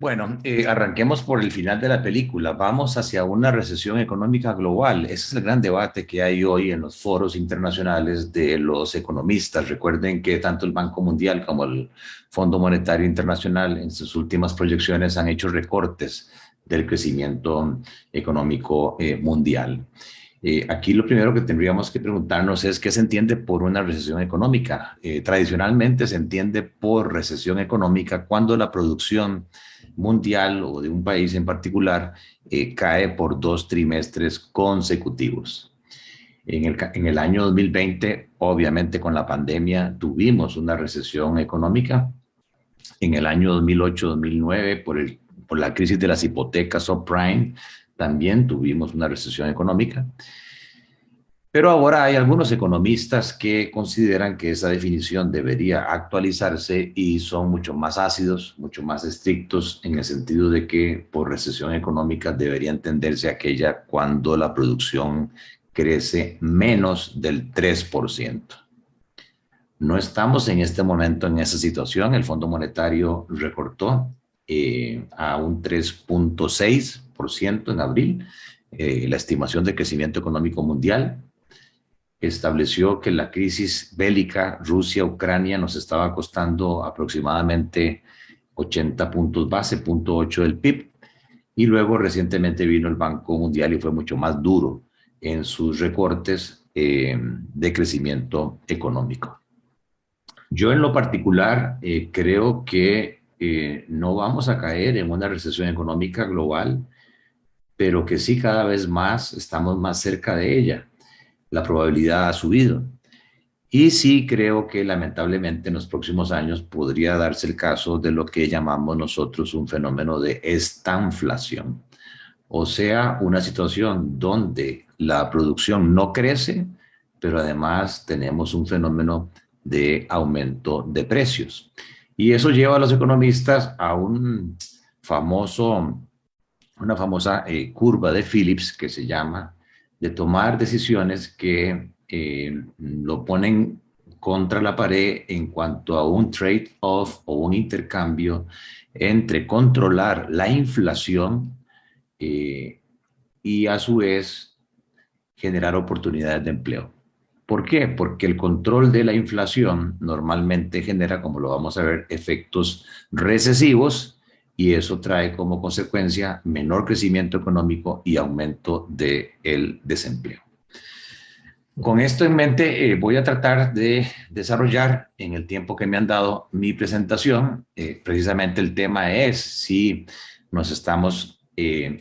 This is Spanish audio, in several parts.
Bueno, arranquemos por el final de la película. Vamos hacia una recesión económica global. Ese es el gran debate que hay hoy en los foros internacionales de los economistas. Recuerden que tanto el Banco Mundial como el Fondo Monetario Internacional en sus últimas proyecciones han hecho recortes del crecimiento económico mundial. Aquí lo primero que tendríamos que preguntarnos es qué se entiende por una recesión económica. Tradicionalmente se entiende por recesión económica cuando la producción mundial o de un país en particular cae por 2 trimestres consecutivos. En el año 2020, obviamente con la pandemia, tuvimos una recesión económica. En el año 2008-2009, por la crisis de las hipotecas subprime, también tuvimos una recesión económica. Pero ahora hay algunos economistas que consideran que esa definición debería actualizarse y son mucho más ácidos, mucho más estrictos, en el sentido de que por recesión económica debería entenderse aquella cuando la producción crece menos del 3%. No estamos en este momento en esa situación. El Fondo Monetario recortó a un 3,6% en abril la estimación de crecimiento económico mundial. Estableció que la crisis bélica Rusia-Ucrania nos estaba costando aproximadamente 80 puntos base, 0,8 del PIB, y luego recientemente vino el Banco Mundial y fue mucho más duro en sus recortes de crecimiento económico. Yo en lo particular creo que no vamos a caer en una recesión económica global, pero que sí cada vez más estamos más cerca de ella. La probabilidad ha subido. Y sí creo que lamentablemente en los próximos años podría darse el caso de lo que llamamos nosotros un fenómeno de estanflación. O sea, una situación donde la producción no crece, pero además tenemos un fenómeno de aumento de precios. Y eso lleva a los economistas a una famosa curva de Phillips que se llama, de tomar decisiones que lo ponen contra la pared en cuanto a un trade-off o un intercambio entre controlar la inflación eh, y a su vez generar oportunidades de empleo. ¿Por qué? Porque el control de la inflación normalmente genera, como lo vamos a ver, efectos recesivos y eso trae como consecuencia menor crecimiento económico y aumento del desempleo. Con esto en mente, voy a tratar de desarrollar en el tiempo que me han dado mi presentación. Precisamente el tema es si nos estamos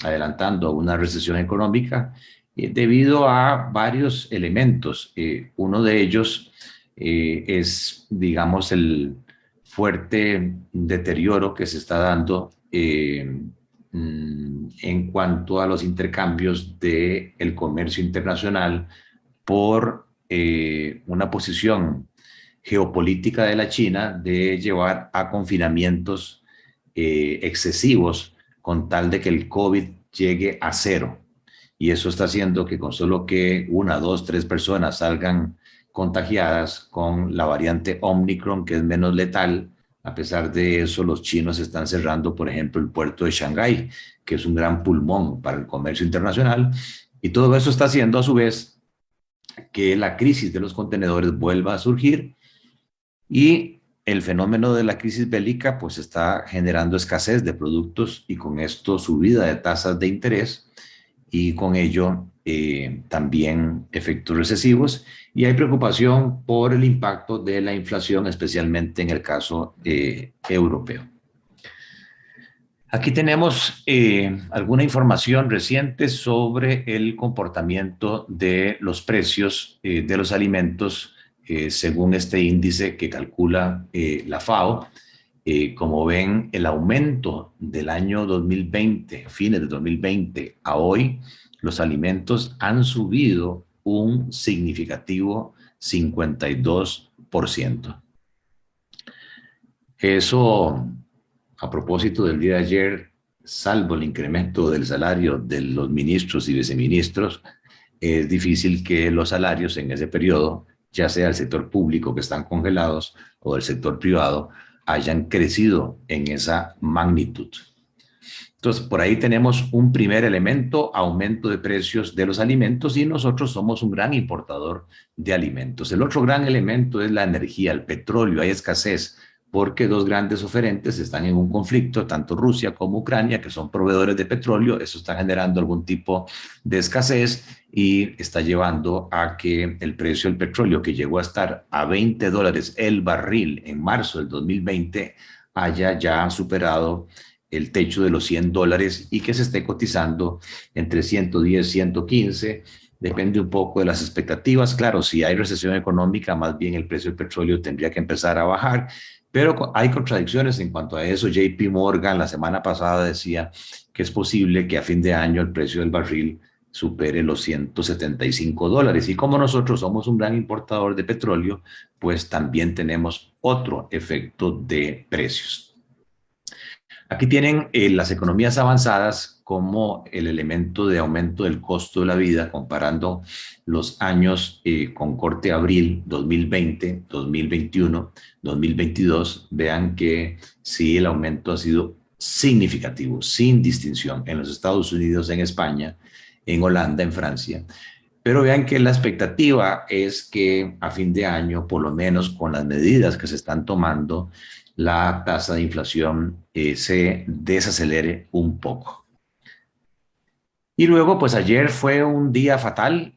adelantando a una recesión económica debido a varios elementos. Uno de ellos es, digamos, el fuerte deterioro que se está dando en cuanto a los intercambios del comercio internacional por una posición geopolítica de la China de llevar a confinamientos excesivos con tal de que el COVID llegue a cero. Y eso está haciendo que con solo que una, dos, tres personas salgan contagiadas con la variante Omicron, que es menos letal, a pesar de eso, los chinos están cerrando, por ejemplo, el puerto de Shanghái, que es un gran pulmón para el comercio internacional. Y todo eso está haciendo, a su vez, que la crisis de los contenedores vuelva a surgir y el fenómeno de la crisis bélica pues está generando escasez de productos y con esto subida de tasas de interés y con ello también efectos recesivos y hay preocupación por el impacto de la inflación, especialmente en el caso europeo. Aquí tenemos alguna información reciente sobre el comportamiento de los precios de los alimentos según este índice que calcula la FAO. Como ven, el aumento del año 2020, fines de 2020 a hoy, los alimentos han subido un significativo 52%. Eso, a propósito del día de ayer, salvo el incremento del salario de los ministros y viceministros, es difícil que los salarios en ese periodo, ya sea el sector público que están congelados o el sector privado, hayan crecido en esa magnitud. Entonces, por ahí tenemos un primer elemento, aumento de precios de los alimentos, y nosotros somos un gran importador de alimentos. El otro gran elemento es la energía, el petróleo. Hay escasez porque dos grandes oferentes están en un conflicto, tanto Rusia como Ucrania, que son proveedores de petróleo. Eso está generando algún tipo de escasez y está llevando a que el precio del petróleo, que llegó a estar a $20 el barril en marzo del 2020, haya ya superado el techo de los $100 y que se esté cotizando entre 110, 115. Depende un poco de las expectativas. Claro, si hay recesión económica, más bien el precio del petróleo tendría que empezar a bajar, pero hay contradicciones en cuanto a eso. JP Morgan la semana pasada decía que es posible que a fin de año el precio del barril supere los $175. Y como nosotros somos un gran importador de petróleo, pues también tenemos otro efecto de precios. Aquí tienen las economías avanzadas como el elemento de aumento del costo de la vida, comparando los años con corte abril 2020, 2021, 2022. Vean que sí, el aumento ha sido significativo, sin distinción, en los Estados Unidos, en España, en Holanda, en Francia. Pero vean que la expectativa es que a fin de año, por lo menos con las medidas que se están tomando, la tasa de inflación se desacelere un poco. Y luego, pues ayer fue un día fatal,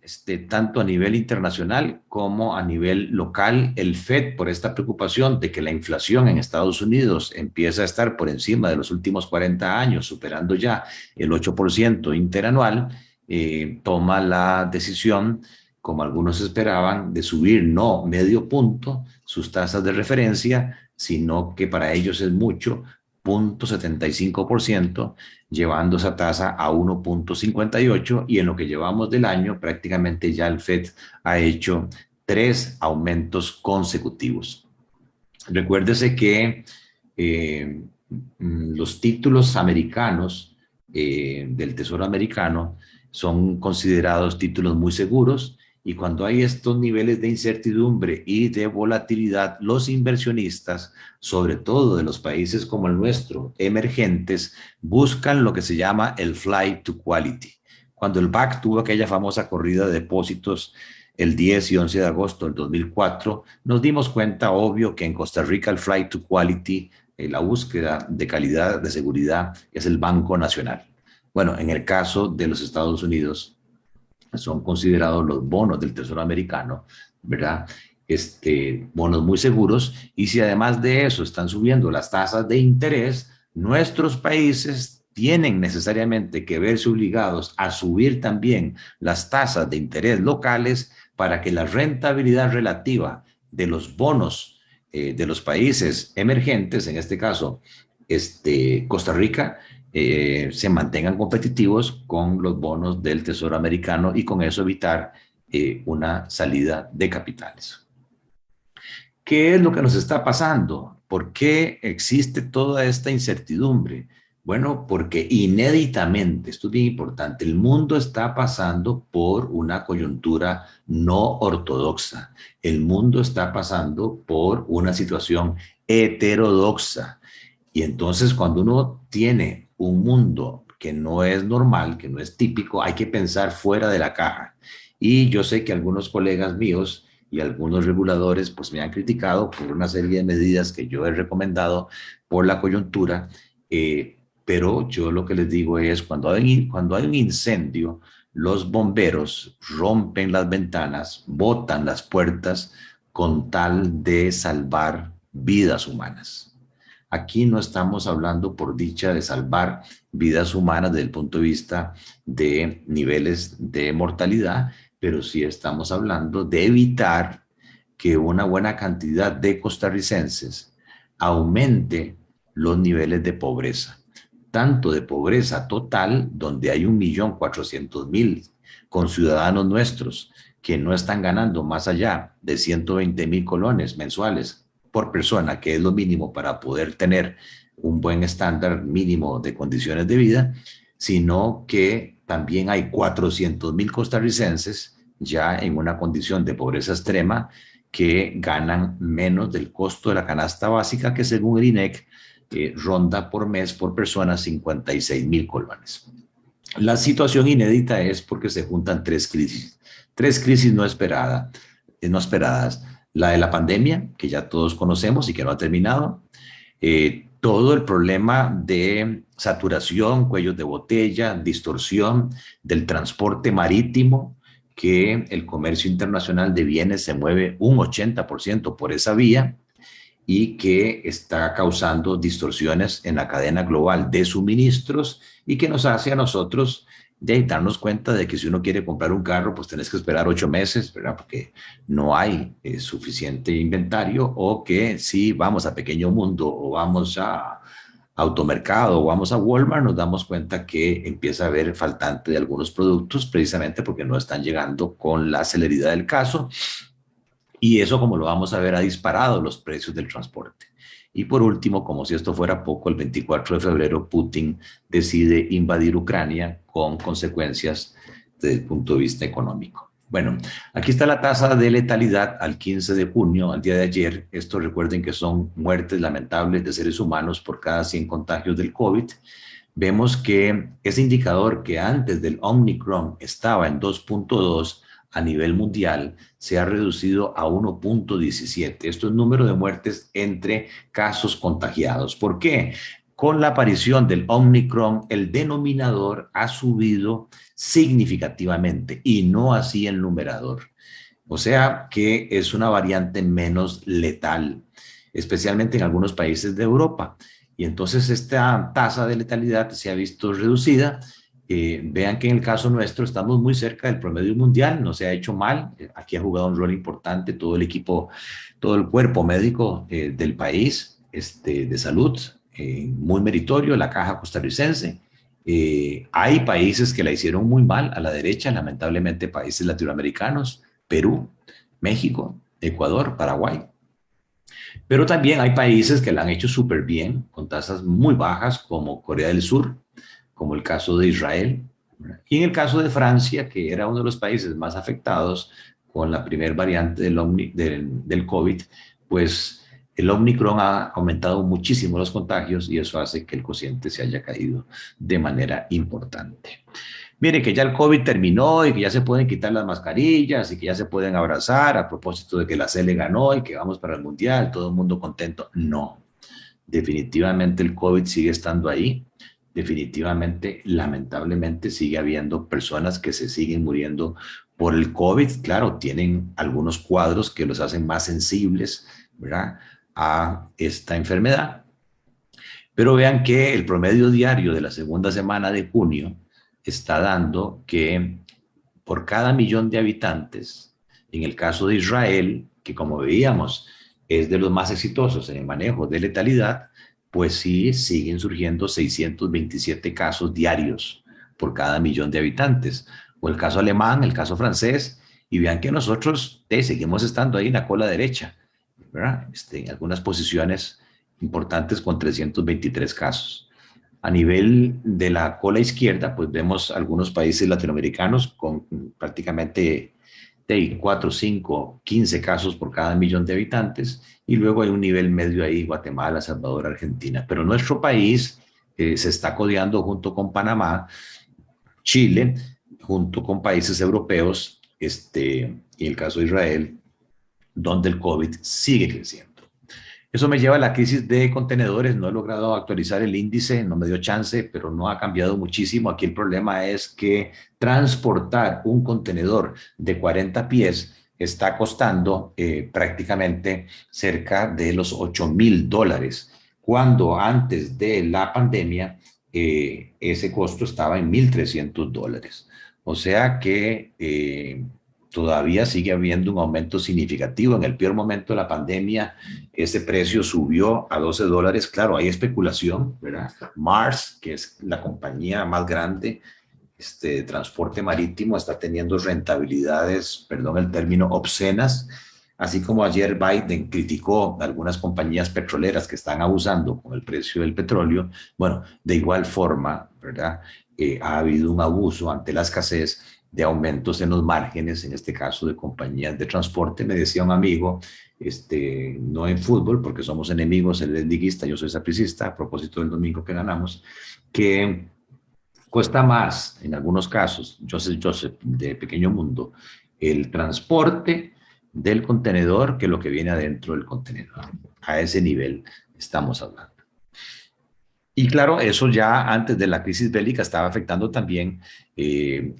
tanto a nivel internacional como a nivel local. El Fed, por esta preocupación de que la inflación en Estados Unidos empieza a estar por encima de los últimos 40 años, superando ya el 8% interanual, toma la decisión, como algunos esperaban, de subir no medio punto sus tasas de referencia, sino que para ellos es mucho, 0.75%, llevando esa tasa a 1.58, y en lo que llevamos del año prácticamente ya el Fed ha hecho 3 aumentos consecutivos. Recuérdese que los títulos americanos del Tesoro americano son considerados títulos muy seguros, y cuando hay estos niveles de incertidumbre y de volatilidad, los inversionistas, sobre todo de los países como el nuestro, emergentes, buscan lo que se llama el flight to quality. Cuando el BAC tuvo aquella famosa corrida de depósitos el 10 y 11 de agosto del 2004, nos dimos cuenta, obvio, que en Costa Rica el flight to quality, la búsqueda de calidad, de seguridad, es el Banco Nacional. Bueno, en el caso de los Estados Unidos, son considerados los bonos del Tesoro americano, ¿verdad? Bonos muy seguros, y si además de eso están subiendo las tasas de interés, nuestros países tienen necesariamente que verse obligados a subir también las tasas de interés locales para que la rentabilidad relativa de los bonos de los países emergentes, en este caso Costa Rica, se mantengan competitivos con los bonos del Tesoro americano, y con eso evitar una salida de capitales. ¿Qué es lo que nos está pasando? ¿Por qué existe toda esta incertidumbre? Bueno, porque inéditamente, esto es bien importante, el mundo está pasando por una coyuntura no ortodoxa. El mundo está pasando por una situación heterodoxa. Y entonces, cuando uno tiene un mundo que no es normal, que no es típico, hay que pensar fuera de la caja. Y yo sé que algunos colegas míos y algunos reguladores pues me han criticado por una serie de medidas que yo he recomendado por la coyuntura, pero yo lo que les digo es, cuando hay un incendio, los bomberos rompen las ventanas, botan las puertas con tal de salvar vidas humanas. Aquí no estamos hablando, por dicha, de salvar vidas humanas desde el punto de vista de niveles de mortalidad, pero sí estamos hablando de evitar que una buena cantidad de costarricenses aumente los niveles de pobreza, tanto de pobreza total, donde hay 1.400.000 conciudadanos nuestros que no están ganando más allá de 120.000 colones mensuales por persona, que es lo mínimo para poder tener un buen estándar mínimo de condiciones de vida, sino que también hay 400.000 costarricenses ya en una condición de pobreza extrema, que ganan menos del costo de la canasta básica, que según el INEC ronda por mes por persona 56.000 colones. La situación inédita es porque se juntan tres crisis no esperadas. La de la pandemia, que ya todos conocemos y que no ha terminado, todo el problema de saturación, cuellos de botella, distorsión del transporte marítimo, que el comercio internacional de bienes se mueve un 80% por esa vía y que está causando distorsiones en la cadena global de suministros y que nos hace a nosotros de darnos cuenta de que si uno quiere comprar un carro, pues tenés que esperar 8 meses, ¿verdad? Porque no hay suficiente inventario, o que si vamos a Pequeño Mundo o vamos a Automercado o vamos a Walmart, nos damos cuenta que empieza a haber faltante de algunos productos precisamente porque no están llegando con la celeridad del caso. Y eso, como lo vamos a ver, ha disparado los precios del transporte. Y por último, como si esto fuera poco, el 24 de febrero Putin decide invadir Ucrania con consecuencias desde el punto de vista económico. Bueno, aquí está la tasa de letalidad al 15 de junio, al día de ayer. Esto recuerden que son muertes lamentables de seres humanos por cada 100 contagios del COVID. Vemos que ese indicador que antes del Omicron estaba en 2.2 a nivel mundial se ha reducido a 1.17. Esto es número de muertes entre casos contagiados. ¿Por qué? Con la aparición del Omicron, el denominador ha subido significativamente y no así el numerador. O sea que es una variante menos letal, especialmente en algunos países de Europa. Y entonces esta tasa de letalidad se ha visto reducida. Vean que en el caso nuestro estamos muy cerca del promedio mundial, no se ha hecho mal. Aquí ha jugado un rol importante todo el equipo, todo el cuerpo médico del país de salud, muy meritorio, la Caja Costarricense. Hay países que la hicieron muy mal a la derecha, lamentablemente países latinoamericanos, Perú, México, Ecuador, Paraguay. Pero también hay países que la han hecho súper bien, con tasas muy bajas, como Corea del Sur, como el caso de Israel, y en el caso de Francia, que era uno de los países más afectados con la primera variante del COVID, pues el Omicron ha aumentado muchísimo los contagios y eso hace que el cociente se haya caído de manera importante. Miren que ya el COVID terminó y que ya se pueden quitar las mascarillas y que ya se pueden abrazar a propósito de que la CL ganó y que vamos para el Mundial, todo el mundo contento. No, definitivamente el COVID sigue estando ahí. Definitivamente, lamentablemente, sigue habiendo personas que se siguen muriendo por el COVID. Claro, tienen algunos cuadros que los hacen más sensibles, ¿verdad?, a esta enfermedad. Pero vean que el promedio diario de la segunda semana de junio está dando que por cada 1.000.000 de habitantes, en el caso de Israel, que como veíamos es de los más exitosos en el manejo de letalidad, pues sí, siguen surgiendo 627 casos diarios por cada 1.000.000 de habitantes. O el caso alemán, el caso francés, y vean que nosotros seguimos estando ahí en la cola derecha, ¿verdad? En algunas posiciones importantes con 323 casos. A nivel de la cola izquierda, pues vemos algunos países latinoamericanos con prácticamente de 4, 5, 15 casos por cada 1.000.000 de habitantes, y luego hay un nivel medio ahí, Guatemala, Salvador, Argentina. Pero nuestro país se está codeando junto con Panamá, Chile, junto con países europeos, y el caso de Israel, donde el COVID sigue creciendo. Eso me lleva a la crisis de contenedores. No he logrado actualizar el índice, no me dio chance, pero no ha cambiado muchísimo. Aquí el problema es que transportar un contenedor de 40 pies está costando prácticamente cerca de los $8.000, cuando antes de la pandemia ese costo estaba en $1.300. O sea que todavía sigue habiendo un aumento significativo. En el peor momento de la pandemia, ese precio subió a $12. Claro, hay especulación, ¿verdad? Mars, que es la compañía más grande de transporte marítimo, está teniendo rentabilidades, perdón el término, obscenas. Así como ayer Biden criticó a algunas compañías petroleras que están abusando con el precio del petróleo, bueno, de igual forma, ¿verdad? Ha habido un abuso ante la escasez de aumentos en los márgenes, en este caso de compañías de transporte. Me decía un amigo, no en fútbol, porque somos enemigos, él es liguista, yo soy sapricista, a propósito del domingo que ganamos, que cuesta más, en algunos casos, Joseph, de Pequeño Mundo, el transporte del contenedor que lo que viene adentro del contenedor. A ese nivel estamos hablando. Y claro, eso ya antes de la crisis bélica estaba afectando también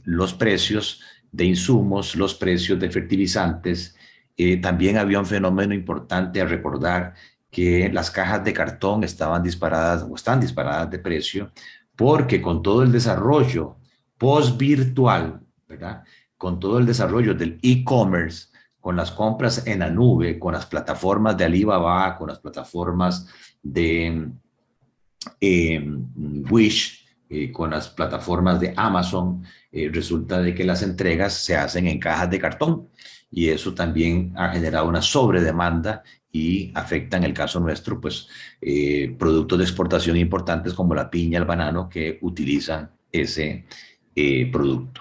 los precios de insumos, los precios de fertilizantes. También había un fenómeno importante a recordar, que las cajas de cartón estaban disparadas o están disparadas de precio, porque con todo el desarrollo post-virtual, ¿verdad? Con todo el desarrollo del e-commerce, con las compras en la nube, con las plataformas de Alibaba, con las plataformas de Wish, con las plataformas de Amazon, resulta de que las entregas se hacen en cajas de cartón, y eso también ha generado una sobredemanda y afecta, en el caso nuestro, pues productos de exportación importantes como la piña, el banano, que utilizan ese producto.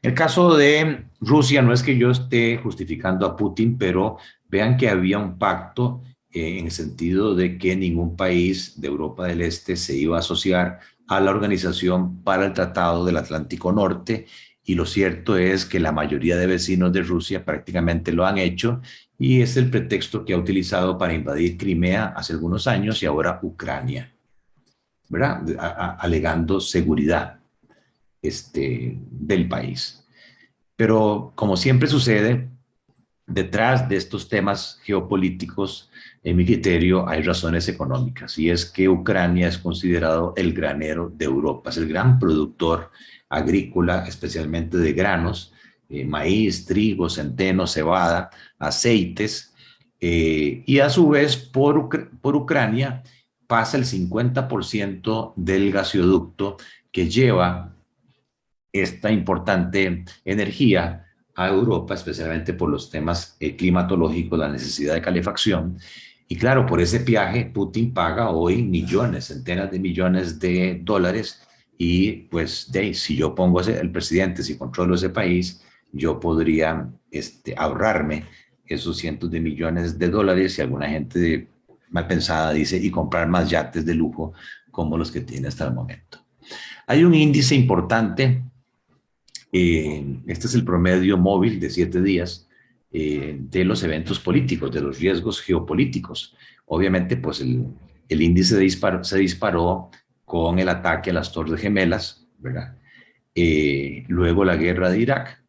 En el caso de Rusia, no es que yo esté justificando a Putin, pero vean que había un pacto en el sentido de que ningún país de Europa del Este se iba a asociar a la Organización para el Tratado del Atlántico Norte, y lo cierto es que la mayoría de vecinos de Rusia prácticamente lo han hecho, y es el pretexto que ha utilizado para invadir Crimea hace algunos años y ahora Ucrania, ¿verdad? Alegando seguridad del país. Pero como siempre sucede, detrás de estos temas geopolíticos, en mi criterio, hay razones económicas, y es que Ucrania es considerado el granero de Europa, es el gran productor agrícola, especialmente de granos, maíz, trigo, centeno, cebada, aceites, y a su vez por Ucrania pasa el 50% del gasoducto que lleva esta importante energía a Europa, especialmente por los temas climatológicos, la necesidad de calefacción. Y claro, por ese viaje Putin paga hoy millones, centenas de millones de dólares, y pues si yo pongo el presidente, si controlo ese país, yo podría ahorrarme esos cientos de millones de dólares, y alguna gente mal pensada dice, y comprar más yates de lujo como los que tiene hasta el momento. Hay un índice importante, este es el promedio móvil de 7 días de los eventos políticos, de los riesgos geopolíticos. Obviamente, pues el índice se disparó con el ataque a las Torres Gemelas, ¿verdad? Luego la guerra de Irak,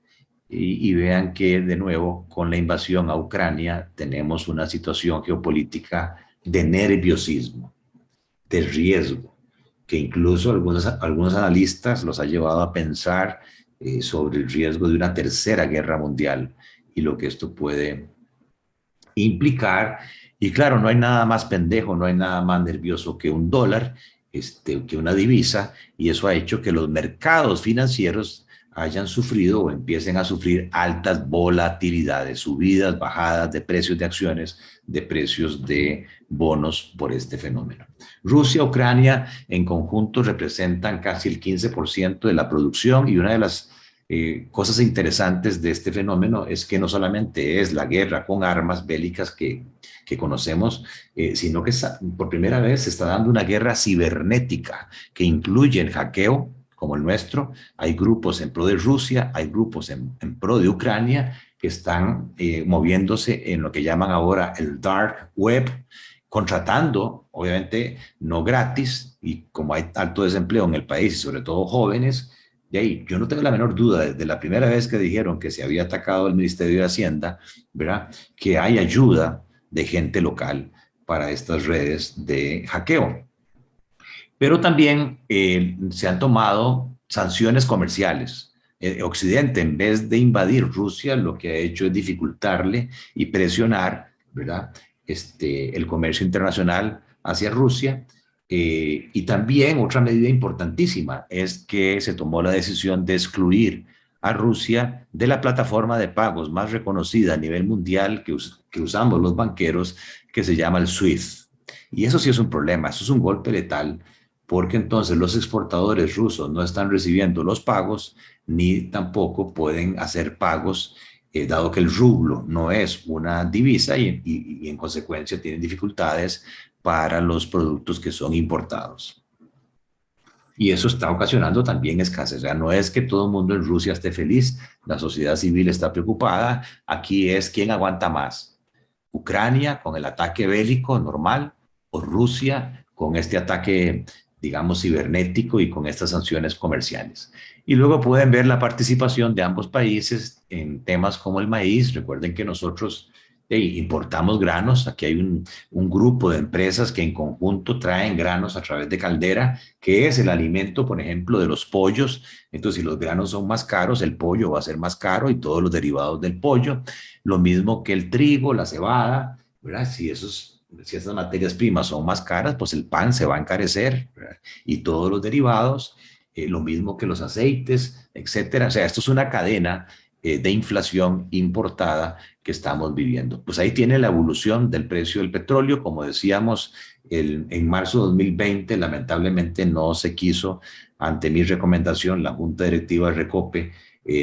y vean que de nuevo con la invasión a Ucrania tenemos una situación geopolítica de nerviosismo, de riesgo, que incluso algunos analistas los ha llevado a pensar sobre el riesgo de una tercera guerra mundial y lo que esto puede implicar. Y claro, no hay nada más pendejo, no hay nada más nervioso que un dólar, que una divisa, y eso ha hecho que los mercados financieros hayan sufrido o empiecen a sufrir altas volatilidades, subidas, bajadas de precios de acciones, de precios de bonos por este fenómeno. Rusia, Ucrania en conjunto representan casi el 15% de la producción, y una de las cosas interesantes de este fenómeno es que no solamente es la guerra con armas bélicas que conocemos, sino que por primera vez se está dando una guerra cibernética que incluye el hackeo, como el nuestro. Hay grupos en pro de Rusia, hay grupos en pro de Ucrania que están moviéndose en lo que llaman ahora el dark web, contratando, obviamente no gratis, y como hay alto desempleo en el país y sobre todo jóvenes, de ahí yo no tengo la menor duda, desde la primera vez que dijeron que se había atacado el Ministerio de Hacienda, ¿verdad?, que hay ayuda de gente local para estas redes de hackeo. Pero también se han tomado sanciones comerciales. Occidente, en vez de invadir Rusia, lo que ha hecho es dificultarle y presionar, ¿verdad?, el comercio internacional hacia Rusia. Y también otra medida importantísima es que se tomó la decisión de excluir a Rusia de la plataforma de pagos más reconocida a nivel mundial que usamos los banqueros, que se llama el SWIFT. Y eso sí es un problema, eso es un golpe letal, porque entonces los exportadores rusos no están recibiendo los pagos ni tampoco pueden hacer pagos, dado que el rublo no es una divisa y en consecuencia tienen dificultades para los productos que son importados. Y eso está ocasionando también escasez. O sea, no es que todo el mundo en Rusia esté feliz, la sociedad civil está preocupada. Aquí es quién aguanta más. Ucrania con el ataque bélico normal o Rusia con este ataque, digamos, cibernético y con estas sanciones comerciales. Y luego pueden ver la participación de ambos países en temas como el maíz. Recuerden que nosotros importamos granos. Aquí hay un grupo de empresas que en conjunto traen granos a través de Caldera, que es el alimento, por ejemplo, de los pollos. Entonces, si los granos son más caros, el pollo va a ser más caro y todos los derivados del pollo. Lo mismo que el trigo, la cebada, ¿verdad? Si esas materias primas son más caras, pues el pan se va a encarecer, ¿verdad? Y todos los derivados, lo mismo que los aceites, etcétera. O sea, esto es una cadena de inflación importada que estamos viviendo. Pues ahí tiene la evolución del precio del petróleo. Como decíamos, en marzo de 2020, lamentablemente no se quiso, ante mi recomendación, la Junta Directiva de Recope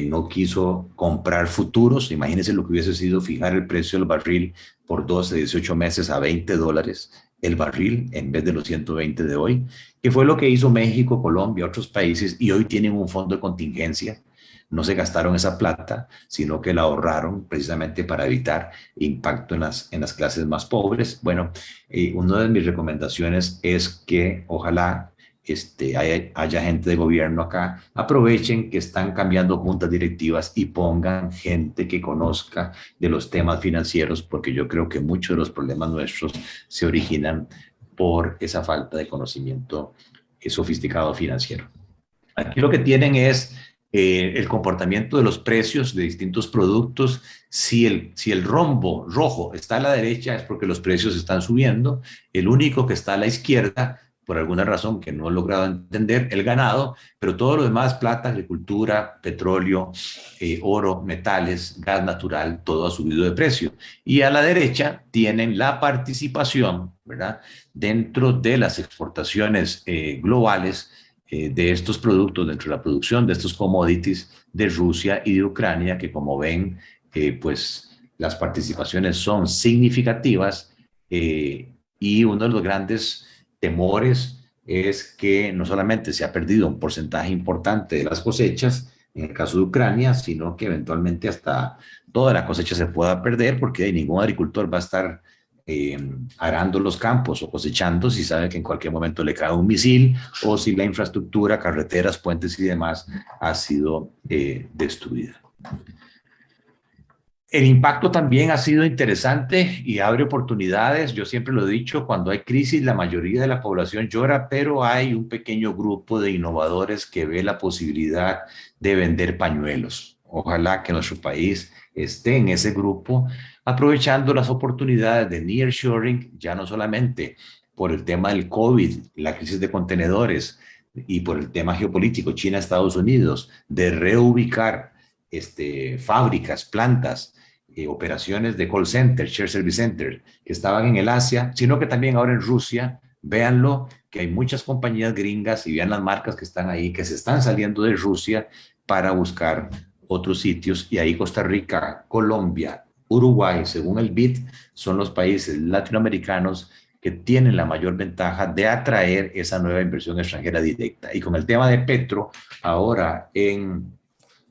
no quiso comprar futuros. Imagínense lo que hubiese sido fijar el precio del barril por 12, 18 meses a $20 el barril en vez de los 120 de hoy, que fue lo que hizo México, Colombia, otros países, y hoy tienen un fondo de contingencia. No se gastaron esa plata, sino que la ahorraron precisamente para evitar impacto en las clases más pobres. Bueno, una de mis recomendaciones es que ojalá haya gente de gobierno acá, aprovechen que están cambiando juntas directivas y pongan gente que conozca de los temas financieros, porque yo creo que muchos de los problemas nuestros se originan por esa falta de conocimiento sofisticado financiero. Aquí lo que tienen es el comportamiento de los precios de distintos productos. Si el rombo rojo está a la derecha es porque los precios están subiendo. El único que está a la izquierda, por alguna razón que no he logrado entender, el ganado, pero todo lo demás, plata, agricultura, petróleo, oro, metales, gas natural, todo ha subido de precio. Y a la derecha tienen la participación, ¿verdad?, dentro de las exportaciones globales de estos productos, dentro de la producción de estos commodities de Rusia y de Ucrania, que como ven, pues las participaciones son significativas, y uno de los grandes temores es que no solamente se ha perdido un porcentaje importante de las cosechas, en el caso de Ucrania, sino que eventualmente hasta toda la cosecha se pueda perder porque ningún agricultor va a estar arando los campos o cosechando si sabe que en cualquier momento le cae un misil o si la infraestructura, carreteras, puentes y demás ha sido destruida. El impacto también ha sido interesante y abre oportunidades. Yo siempre lo he dicho, cuando hay crisis la mayoría de la población llora, pero hay un pequeño grupo de innovadores que ve la posibilidad de vender pañuelos. Ojalá que nuestro país esté en ese grupo, aprovechando las oportunidades de nearshoring, ya no solamente por el tema del COVID, la crisis de contenedores y por el tema geopolítico, China, Estados Unidos, de reubicar fábricas, plantas, operaciones de call center, share service center, que estaban en el Asia, sino que también ahora en Rusia. Véanlo, que hay muchas compañías gringas y vean las marcas que están ahí, que se están saliendo de Rusia para buscar otros sitios. Y ahí Costa Rica, Colombia, Uruguay, según el BID, son los países latinoamericanos que tienen la mayor ventaja de atraer esa nueva inversión extranjera directa. Y con el tema de Petro, ahora en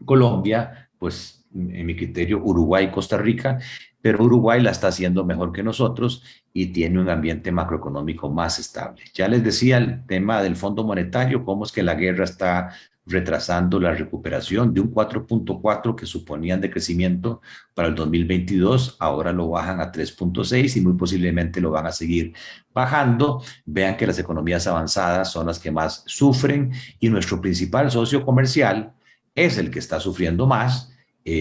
Colombia, pues en mi criterio, Uruguay y Costa Rica, pero Uruguay la está haciendo mejor que nosotros y tiene un ambiente macroeconómico más estable. Ya les decía el tema del Fondo Monetario, cómo es que la guerra está retrasando la recuperación de un 4.4 que suponían de crecimiento para el 2022, ahora lo bajan a 3.6 y muy posiblemente lo van a seguir bajando. Vean que las economías avanzadas son las que más sufren y nuestro principal socio comercial es el que está sufriendo más,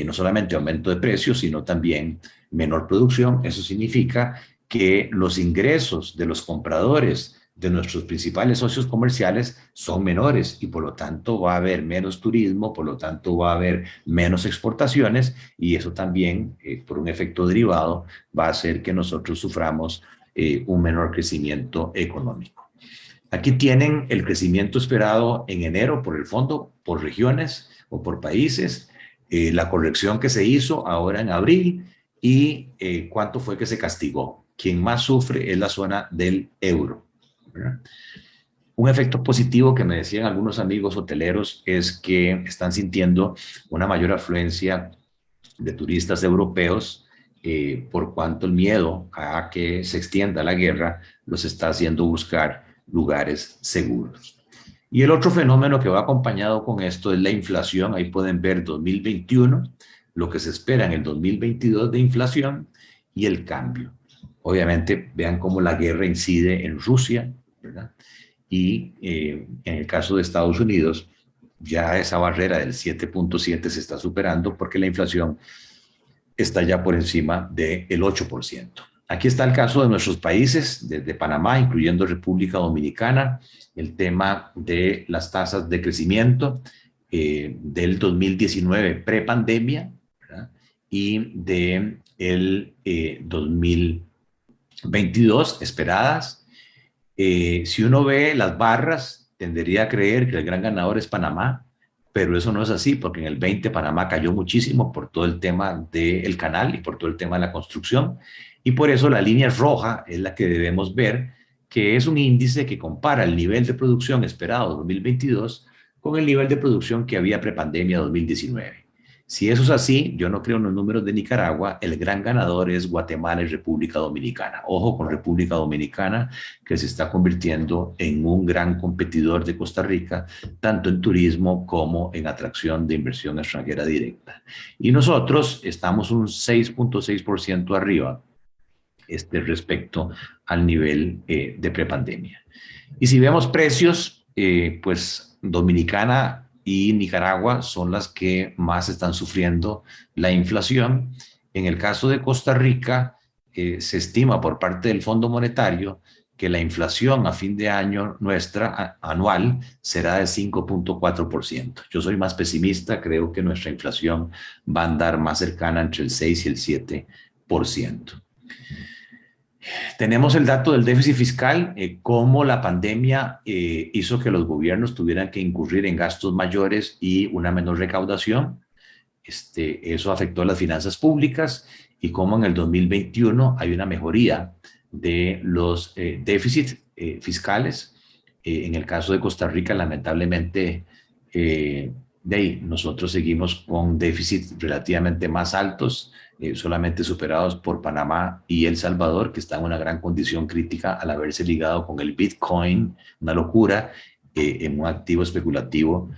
no solamente aumento de precios, sino también menor producción. Eso significa que los ingresos de los compradores de nuestros principales socios comerciales son menores y por lo tanto va a haber menos turismo, por lo tanto va a haber menos exportaciones y eso también, por un efecto derivado, va a hacer que nosotros suframos un menor crecimiento económico. Aquí tienen el crecimiento esperado en enero por el fondo, por regiones o por países, la corrección que se hizo ahora en abril y cuánto fue que se castigó. Quien más sufre es la zona del euro, ¿verdad? Un efecto positivo que me decían algunos amigos hoteleros es que están sintiendo una mayor afluencia de turistas europeos por cuanto el miedo a que se extienda la guerra los está haciendo buscar lugares seguros. Y el otro fenómeno que va acompañado con esto es la inflación. Ahí pueden ver 2021, lo que se espera en el 2022 de inflación y el cambio. Obviamente, vean cómo la guerra incide en Rusia, ¿verdad? Y en el caso de Estados Unidos, ya esa barrera del 7.7 se está superando porque la inflación está ya por encima del 8%. Aquí está el caso de nuestros países, desde Panamá, incluyendo República Dominicana, el tema de las tasas de crecimiento del 2019 prepandemia, ¿verdad? Y del 2022 esperadas. Si uno ve las barras, tendería a creer que el gran ganador es Panamá, pero eso no es así, porque en el 20 Panamá cayó muchísimo por todo el tema del canal y por todo el tema de la construcción, y por eso la línea roja es la que debemos ver, que es un índice que compara el nivel de producción esperado 2022 con el nivel de producción que había prepandemia 2019. Si eso es así, yo no creo en los números de Nicaragua, el gran ganador es Guatemala y República Dominicana. Ojo con República Dominicana, que se está convirtiendo en un gran competidor de Costa Rica, tanto en turismo como en atracción de inversión extranjera directa. Y nosotros estamos un 6.6% arriba respecto al nivel de prepandemia. Y si vemos precios, pues Dominicana y Nicaragua son las que más están sufriendo la inflación. En el caso de Costa Rica, se estima por parte del Fondo Monetario que la inflación a fin de año nuestra anual será de 5.4%. Yo soy más pesimista, creo que nuestra inflación va a andar más cercana entre el 6 y el 7%. Tenemos el dato del déficit fiscal, cómo la pandemia hizo que los gobiernos tuvieran que incurrir en gastos mayores y una menor recaudación. Eso afectó a las finanzas públicas y cómo en el 2021 hay una mejoría de los déficits fiscales. En el caso de Costa Rica, lamentablemente, de ahí nosotros seguimos con déficits relativamente más altos, solamente superados por Panamá y El Salvador, que están en una gran condición crítica al haberse ligado con el Bitcoin, una locura, en un activo especulativo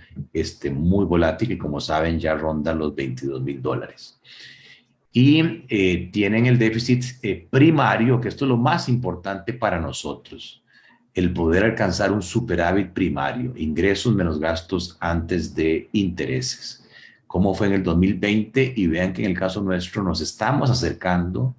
muy volátil y como saben ya ronda los $22,000. Y tienen el déficit primario, que esto es lo más importante para nosotros, el poder alcanzar un superávit primario, ingresos menos gastos antes de intereses. Cómo fue en el 2020 y vean que en el caso nuestro nos estamos acercando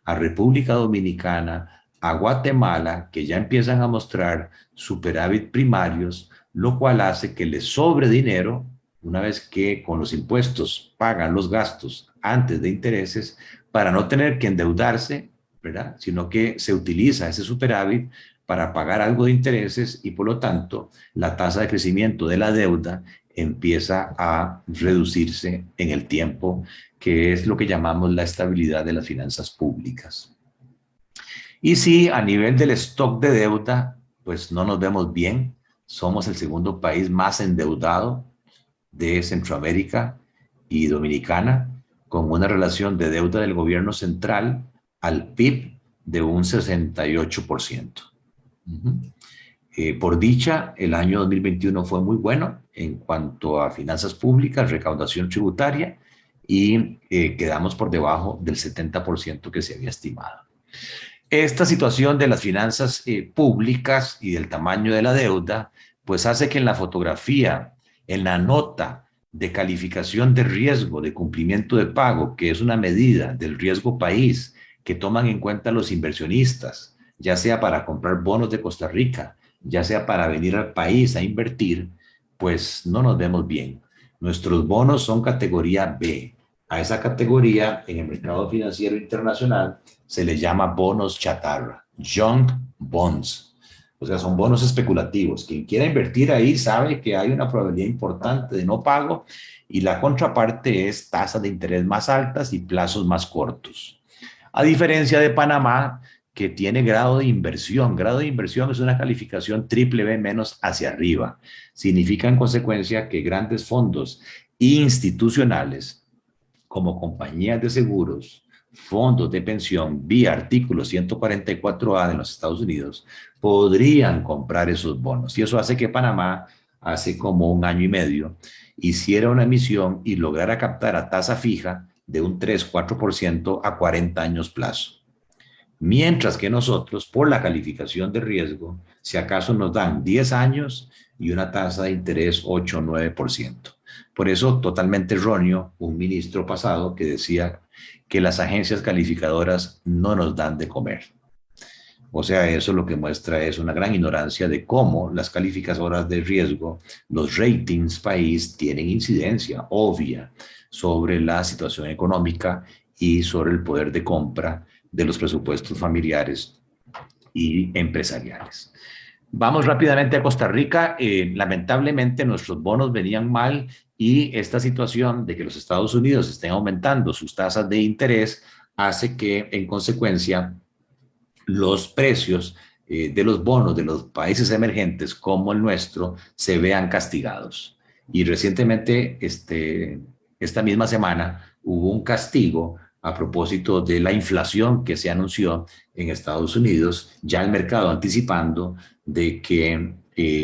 a República Dominicana, a Guatemala, que ya empiezan a mostrar superávit primarios, lo cual hace que les sobre dinero una vez que con los impuestos pagan los gastos antes de intereses para no tener que endeudarse, ¿verdad? Sino que se utiliza ese superávit para pagar algo de intereses y por lo tanto la tasa de crecimiento de la deuda empieza a reducirse en el tiempo, que es lo que llamamos la estabilidad de las finanzas públicas. Y si a nivel del stock de deuda, pues no nos vemos bien, somos el segundo país más endeudado de Centroamérica y Dominicana, con una relación de deuda del gobierno central al PIB de un 68%. Por dicha, el año 2021 fue muy bueno en cuanto a finanzas públicas, recaudación tributaria, y quedamos por debajo del 70% que se había estimado. Esta situación de las finanzas públicas y del tamaño de la deuda, pues hace que en la fotografía, en la nota de calificación de riesgo de cumplimiento de pago, que es una medida del riesgo país que toman en cuenta los inversionistas, ya sea para comprar bonos de Costa Rica, ya sea para venir al país a invertir, pues no nos vemos bien. Nuestros bonos son categoría B. A esa categoría en el mercado financiero internacional se le llama bonos chatarra, junk bonds. O sea, son bonos especulativos. Quien quiera invertir ahí sabe que hay una probabilidad importante de no pago y la contraparte es tasas de interés más altas y plazos más cortos. A diferencia de Panamá, que tiene grado de inversión. Grado de inversión es una calificación triple B menos hacia arriba. Significa en consecuencia que grandes fondos institucionales como compañías de seguros, fondos de pensión vía artículo 144A de los Estados Unidos podrían comprar esos bonos. Y eso hace que Panamá, hace como un año y medio, hiciera una emisión y lograra captar a tasa fija de un 3-4% a 40 años plazo. Mientras que nosotros, por la calificación de riesgo, si acaso nos dan 10 años y una tasa de interés 8 o 9%. Por eso, totalmente erróneo, un ministro pasado que decía que las agencias calificadoras no nos dan de comer. O sea, eso lo que muestra es una gran ignorancia de cómo las calificadoras de riesgo, los ratings país, tienen incidencia obvia sobre la situación económica y sobre el poder de compra de los presupuestos familiares y empresariales. Vamos rápidamente a Costa Rica. Lamentablemente nuestros bonos venían mal y esta situación de que los Estados Unidos estén aumentando sus tasas de interés hace que, en consecuencia, los precios de los bonos de los países emergentes como el nuestro se vean castigados. Y recientemente, esta misma semana, hubo un castigo a propósito de la inflación que se anunció en Estados Unidos, ya el mercado anticipando de que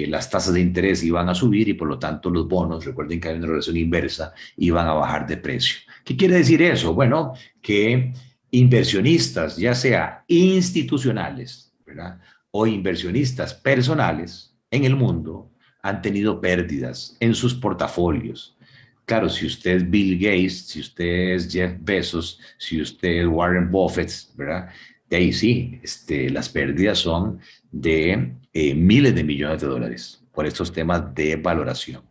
las tasas de interés iban a subir y por lo tanto los bonos, recuerden que hay una relación inversa, iban a bajar de precio. ¿Qué quiere decir eso? Bueno, que inversionistas, ya sea institucionales, ¿verdad?, o inversionistas personales en el mundo, han tenido pérdidas en sus portafolios. Claro, si usted es Bill Gates, si usted es Jeff Bezos, si usted es Warren Buffett, ¿verdad? De ahí sí, las pérdidas son de miles de millones de dólares por estos temas de valoración.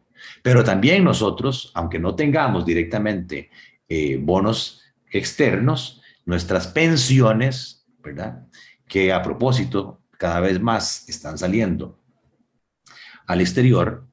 Pero también nosotros, aunque no tengamos directamente bonos externos, nuestras pensiones, ¿verdad?, que a propósito cada vez más están saliendo al exterior,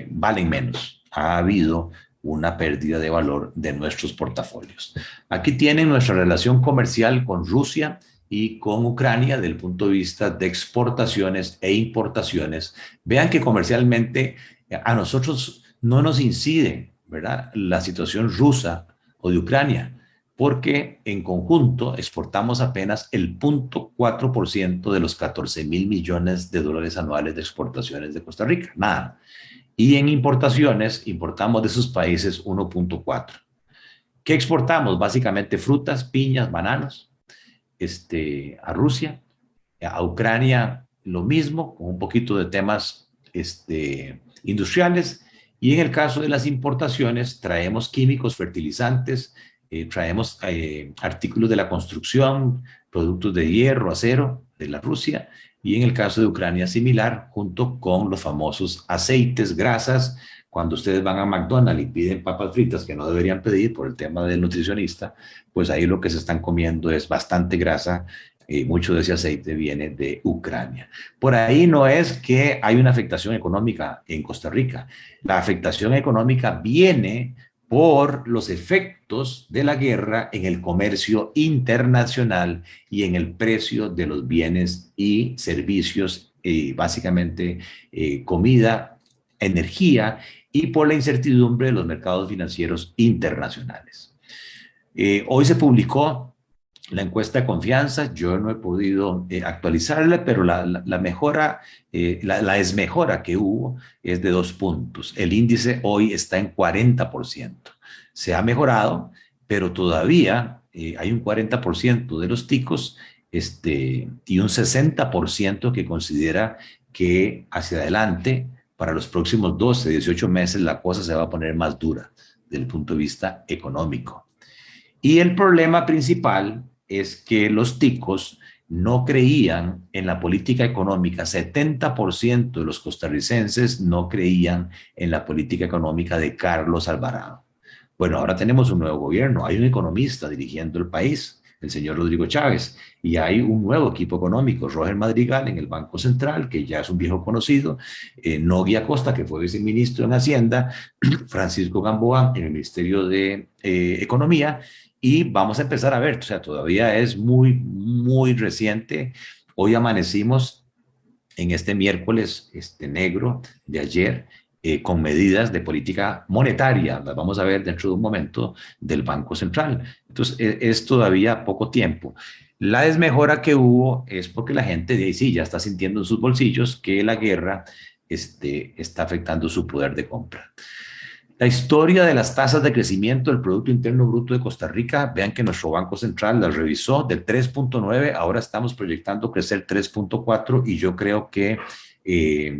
valen menos. Ha habido una pérdida de valor de nuestros portafolios. Aquí tienen nuestra relación comercial con Rusia y con Ucrania desde el punto de vista de exportaciones e importaciones. Vean que comercialmente a nosotros no nos incide, ¿verdad?, la situación rusa o de Ucrania, porque en conjunto exportamos apenas el 0.4% de los 14.000 millones de dólares anuales de exportaciones de Costa Rica, nada. Y en importaciones, importamos de esos países 1.4. ¿Qué exportamos? Básicamente frutas, piñas, bananos, a Rusia, a Ucrania lo mismo, con un poquito de temas industriales. Y en el caso de las importaciones, traemos químicos, fertilizantes, traemos artículos de la construcción, productos de hierro, acero de la Rusia, y en el caso de Ucrania similar, junto con los famosos aceites, grasas. Cuando ustedes van a McDonald's y piden papas fritas que no deberían pedir por el tema del nutricionista, pues ahí lo que se están comiendo es bastante grasa. Mucho de ese aceite viene de Ucrania. Por ahí no es que hay una afectación económica en Costa Rica. La afectación económica viene por los efectos de la guerra en el comercio internacional y en el precio de los bienes y servicios, básicamente comida, energía, y por la incertidumbre de los mercados financieros internacionales. Hoy se publicó la encuesta de confianza. Yo no he podido actualizarla, pero la mejora, la desmejora que hubo es de 2 puntos. El índice hoy está en 40%. Se ha mejorado, pero todavía hay un 40% de los ticos y un 60% que considera que hacia adelante, para los próximos 12, 18 meses, la cosa se va a poner más dura desde el punto de vista económico. Y el problema principal es que los ticos no creían en la política económica. 70% de los costarricenses no creían en la política económica de Carlos Alvarado. Bueno, ahora tenemos un nuevo gobierno, hay un economista dirigiendo el país, el señor Rodrigo Chávez, y hay un nuevo equipo económico, Roger Madrigal en el Banco Central, que ya es un viejo conocido, Nogui Acosta, que fue viceministro en Hacienda, Francisco Gamboa en el Ministerio de Economía, y vamos a empezar a ver, o sea, todavía es muy reciente. Hoy amanecimos en este miércoles negro de ayer, con medidas de política monetaria, las vamos a ver dentro de un momento, del Banco Central. Entonces, es todavía poco tiempo. La desmejora que hubo es porque la gente de ahí sí ya está sintiendo en sus bolsillos que la guerra está afectando su poder de compra. La historia de las tasas de crecimiento del Producto Interno Bruto de Costa Rica, vean que nuestro Banco Central las revisó del 3.9, ahora estamos proyectando crecer 3.4 y yo creo que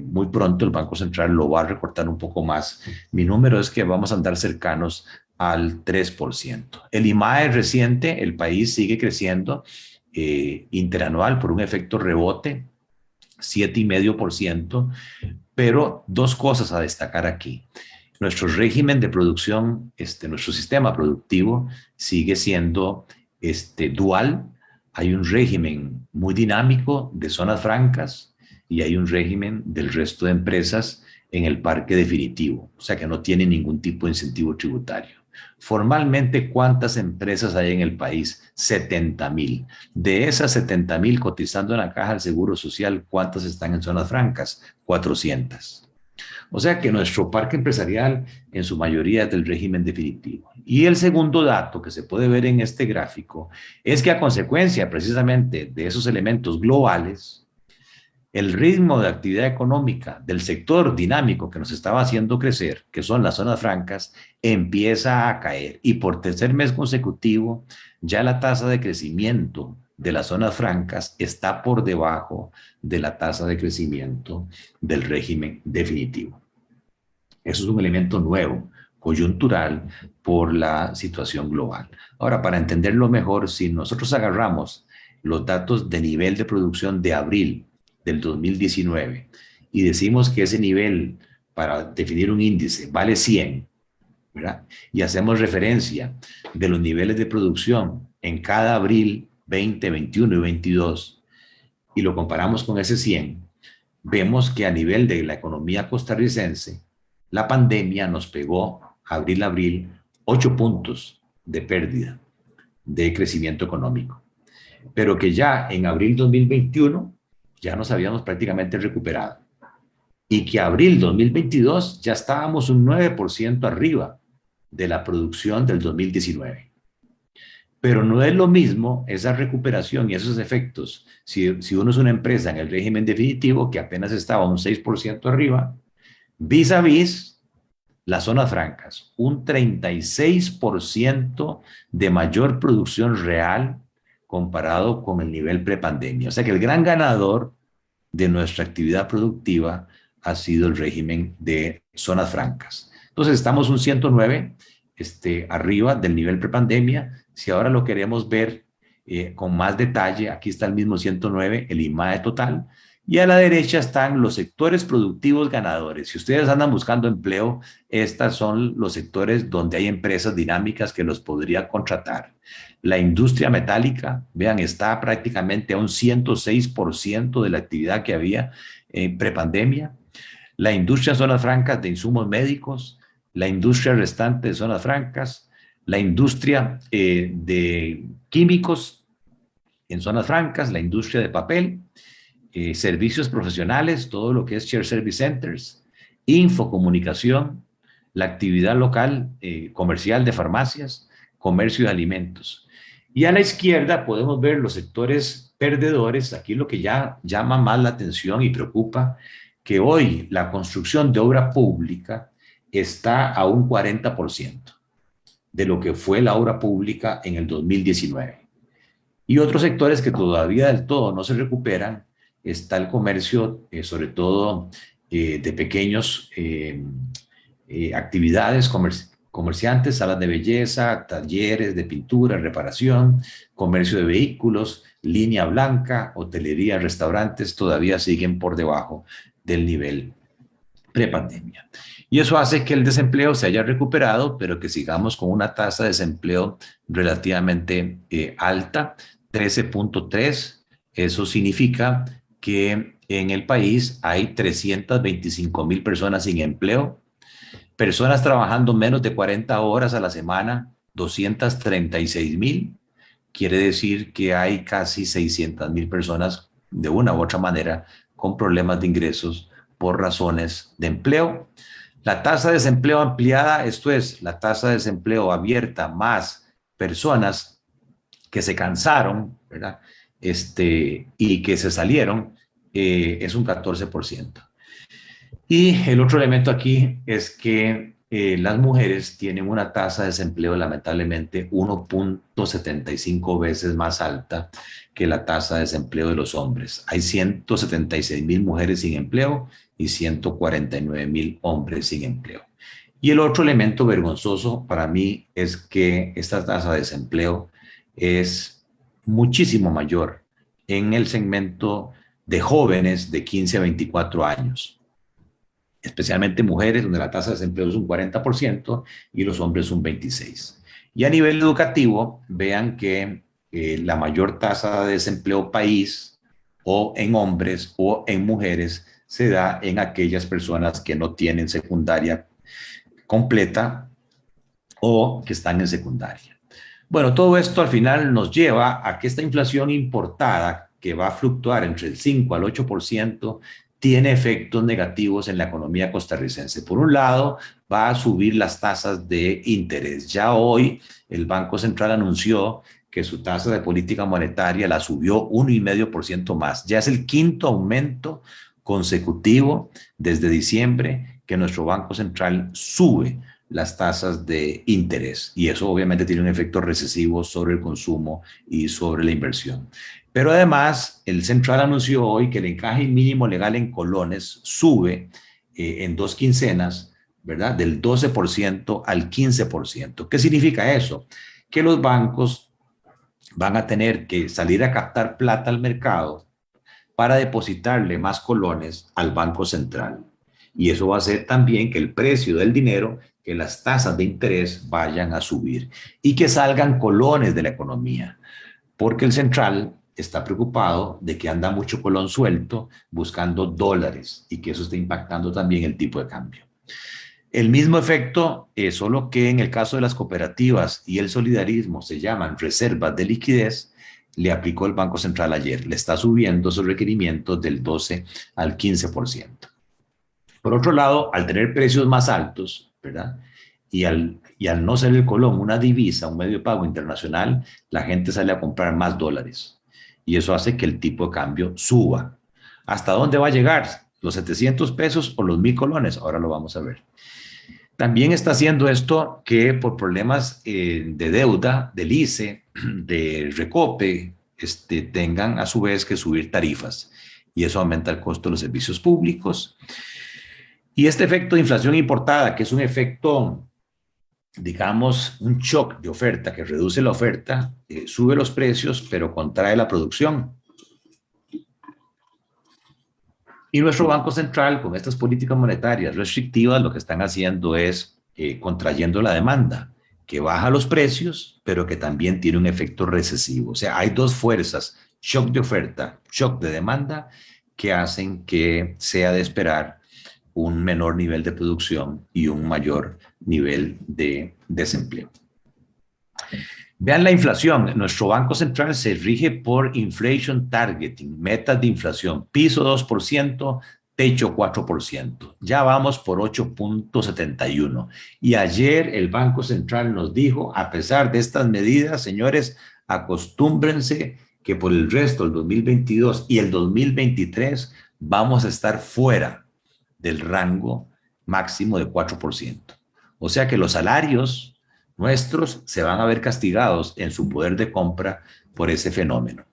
muy pronto el Banco Central lo va a recortar un poco más. Mi número es que vamos a andar cercanos al 3%. El IMAE reciente, el país sigue creciendo interanual por un efecto rebote, 7,5%, pero dos cosas a destacar aquí. Nuestro régimen de producción, nuestro sistema productivo sigue siendo dual. Hay un régimen muy dinámico de zonas francas y hay un régimen del resto de empresas en el parque definitivo, o sea que no tiene ningún tipo de incentivo tributario. Formalmente, ¿cuántas empresas hay en el país? 70,000. De esas 70,000 cotizando en la Caja del Seguro Social, ¿cuántas están en zonas francas? 400. O sea que nuestro parque empresarial en su mayoría es del régimen definitivo. Y el segundo dato que se puede ver en este gráfico es que a consecuencia precisamente de esos elementos globales, el ritmo de actividad económica del sector dinámico que nos estaba haciendo crecer, que son las zonas francas, empieza a caer. Y por tercer mes consecutivo, ya la tasa de crecimiento de las zonas francas está por debajo de la tasa de crecimiento del régimen definitivo. Eso es un elemento nuevo, coyuntural, por la situación global. Ahora, para entenderlo mejor, si nosotros agarramos los datos de nivel de producción de abril del 2019 y decimos que ese nivel, para definir un índice, vale 100, ¿verdad? Y hacemos referencia de los niveles de producción en cada abril 20, 21 y 22 y lo comparamos con ese 100, vemos que a nivel de la economía costarricense, la pandemia nos pegó abril, 8 puntos de pérdida de crecimiento económico, pero que ya en abril 2021 ya nos habíamos prácticamente recuperado y que abril 2022 ya estábamos un 9% arriba de la producción del 2019. Pero no es lo mismo esa recuperación y esos efectos si uno es una empresa en el régimen definitivo que apenas estaba un 6% arriba, vis a vis las zonas francas, un 36% de mayor producción real comparado con el nivel prepandemia. O sea que el gran ganador de nuestra actividad productiva ha sido el régimen de zonas francas. Entonces estamos un 109 arriba del nivel prepandemia. Si ahora lo queremos ver con más detalle, aquí está el mismo 109, el IMAE total, y a la derecha están los sectores productivos ganadores. Si ustedes andan buscando empleo, estos son los sectores donde hay empresas dinámicas que los podría contratar. La industria metálica, vean, está prácticamente a un 106% de la actividad que había en prepandemia. La industria en zonas francas de insumos médicos, la industria restante de zonas francas, la industria de químicos en zonas francas, la industria de papel, servicios profesionales, todo lo que es Shared Service Centers, infocomunicación, la actividad local comercial de farmacias, comercio de alimentos. Y a la izquierda podemos ver los sectores perdedores, aquí lo que ya llama más la atención y preocupa, que hoy la construcción de obra pública está a un 40% de lo que fue la obra pública en el 2019. Y otros sectores que todavía del todo no se recuperan, está el comercio, sobre todo de pequeños actividades comerciantes, salas de belleza, talleres de pintura, reparación, comercio de vehículos, línea blanca, hotelería, restaurantes, todavía siguen por debajo del nivel prepandemia. Y eso hace que el desempleo se haya recuperado, pero que sigamos con una tasa de desempleo relativamente alta, 13.3. Eso significa que en el país hay 325,000 personas sin empleo, personas trabajando menos de 40 horas a la semana, 236,000. Quiere decir que hay casi 600,000 personas de una u otra manera con problemas de ingresos por razones de empleo. La tasa de desempleo ampliada, esto es, la tasa de desempleo abierta más personas que se cansaron, ¿verdad? Y que se salieron, es un 14%. Y el otro elemento aquí es que las mujeres tienen una tasa de desempleo lamentablemente 1.75 veces más alta que la tasa de desempleo de los hombres. Hay 176,000 mujeres sin empleo y 149,000 hombres sin empleo. Y el otro elemento vergonzoso para mí es que esta tasa de desempleo es muchísimo mayor en el segmento de jóvenes de 15 a 24 años, especialmente mujeres, donde la tasa de desempleo es un 40% y los hombres un 26%. Y a nivel educativo, vean que la mayor tasa de desempleo país, o en hombres o en mujeres, se da en aquellas personas que no tienen secundaria completa o que están en secundaria. Bueno, todo esto al final nos lleva a que esta inflación importada, que va a fluctuar entre el 5 al 8%, tiene efectos negativos en la economía costarricense. Por un lado, va a subir las tasas de interés. Ya hoy el Banco Central anunció que su tasa de política monetaria la subió 1,5% más. Ya es el quinto aumento consecutivo desde diciembre que nuestro Banco Central sube las tasas de interés, y eso obviamente tiene un efecto recesivo sobre el consumo y sobre la inversión. Pero además, el Central anunció hoy que el encaje mínimo legal en colones sube en 2 quincenas, ¿verdad? Del 12% al 15%. ¿Qué significa eso? Que los bancos van a tener que salir a captar plata al mercado para depositarle más colones al Banco Central. Y eso va a hacer también que el precio del dinero, que las tasas de interés vayan a subir y que salgan colones de la economía, porque el central está preocupado de que anda mucho colón suelto buscando dólares y que eso está impactando también el tipo de cambio. El mismo efecto, solo que en el caso de las cooperativas y el solidarismo se llaman reservas de liquidez, le aplicó el Banco Central ayer. Le está subiendo sus requerimientos del 12 al 15%. Por otro lado, al tener precios más altos, ¿verdad? Y al no ser el colón una divisa, un medio de pago internacional, la gente sale a comprar más dólares. Y eso hace que el tipo de cambio suba. ¿Hasta dónde va a llegar? ¿Los 700 pesos o los 1,000 colones? Ahora lo vamos a ver. También está haciendo esto que por problemas de deuda, del ICE, de Recope, tengan a su vez que subir tarifas. Y eso aumenta el costo de los servicios públicos. Y este efecto de inflación importada, que es un efecto, digamos, un shock de oferta que reduce la oferta, sube los precios, pero contrae la producción. Y nuestro Banco Central, con estas políticas monetarias restrictivas, lo que están haciendo es contrayendo la demanda, que baja los precios, pero que también tiene un efecto recesivo. O sea, hay dos fuerzas, shock de oferta, shock de demanda, que hacen que sea de esperar un menor nivel de producción y un mayor nivel de desempleo. Vean la inflación. Nuestro Banco Central se rige por inflation targeting, metas de inflación, piso 2%, techo 4%. Ya vamos por 8.71. Y ayer el Banco Central nos dijo, a pesar de estas medidas, señores, acostúmbrense que por el resto del 2022 y el 2023 vamos a estar fuera del rango máximo de 4%. O sea que los salarios nuestros se van a ver castigados en su poder de compra por ese fenómeno.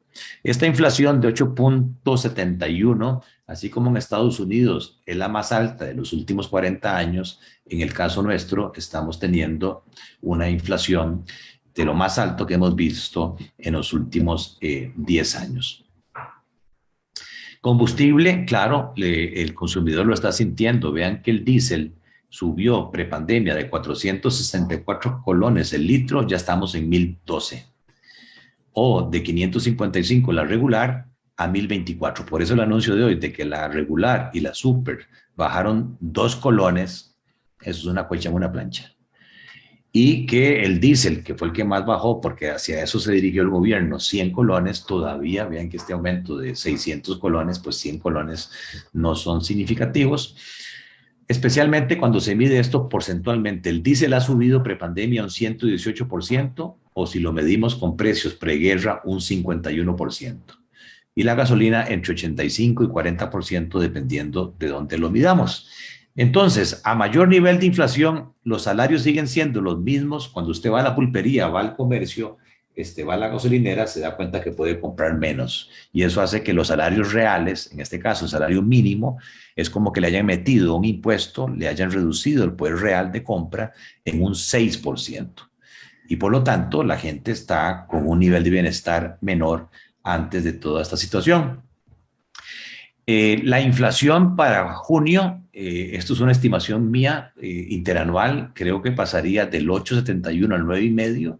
Esta inflación de 8.71, así como en Estados Unidos, es la más alta de los últimos 40 años. En el caso nuestro, estamos teniendo una inflación de lo más alto que hemos visto en los últimos 10 años. Combustible, claro, el consumidor lo está sintiendo. Vean que el diésel subió prepandemia de 464 colones el litro, ya estamos en 1012. O de 555 la regular a 1024. Por eso el anuncio de hoy de que la regular y la super bajaron 2 colones, eso es una cuecha en una plancha. Y que el diésel, que fue el que más bajó, porque hacia eso se dirigió el gobierno, 100 colones, todavía, vean que este aumento de 600 colones, pues 100 colones no son significativos, especialmente cuando se mide esto porcentualmente. El diésel ha subido prepandemia un 118%, o si lo medimos con precios preguerra, un 51%. Y la gasolina entre 85 y 40%, dependiendo de dónde lo midamos. Entonces, a mayor nivel de inflación, los salarios siguen siendo los mismos. Cuando usted va a la pulpería, va al comercio, va a la gasolinera, se da cuenta que puede comprar menos. Y eso hace que los salarios reales, en este caso el salario mínimo, es como que le hayan metido un impuesto, le hayan reducido el poder real de compra en un 6%. Y por lo tanto, la gente está con un nivel de bienestar menor antes de toda esta situación. La inflación para junio, esto es una estimación mía interanual, creo que pasaría del 8,71 al 9,5,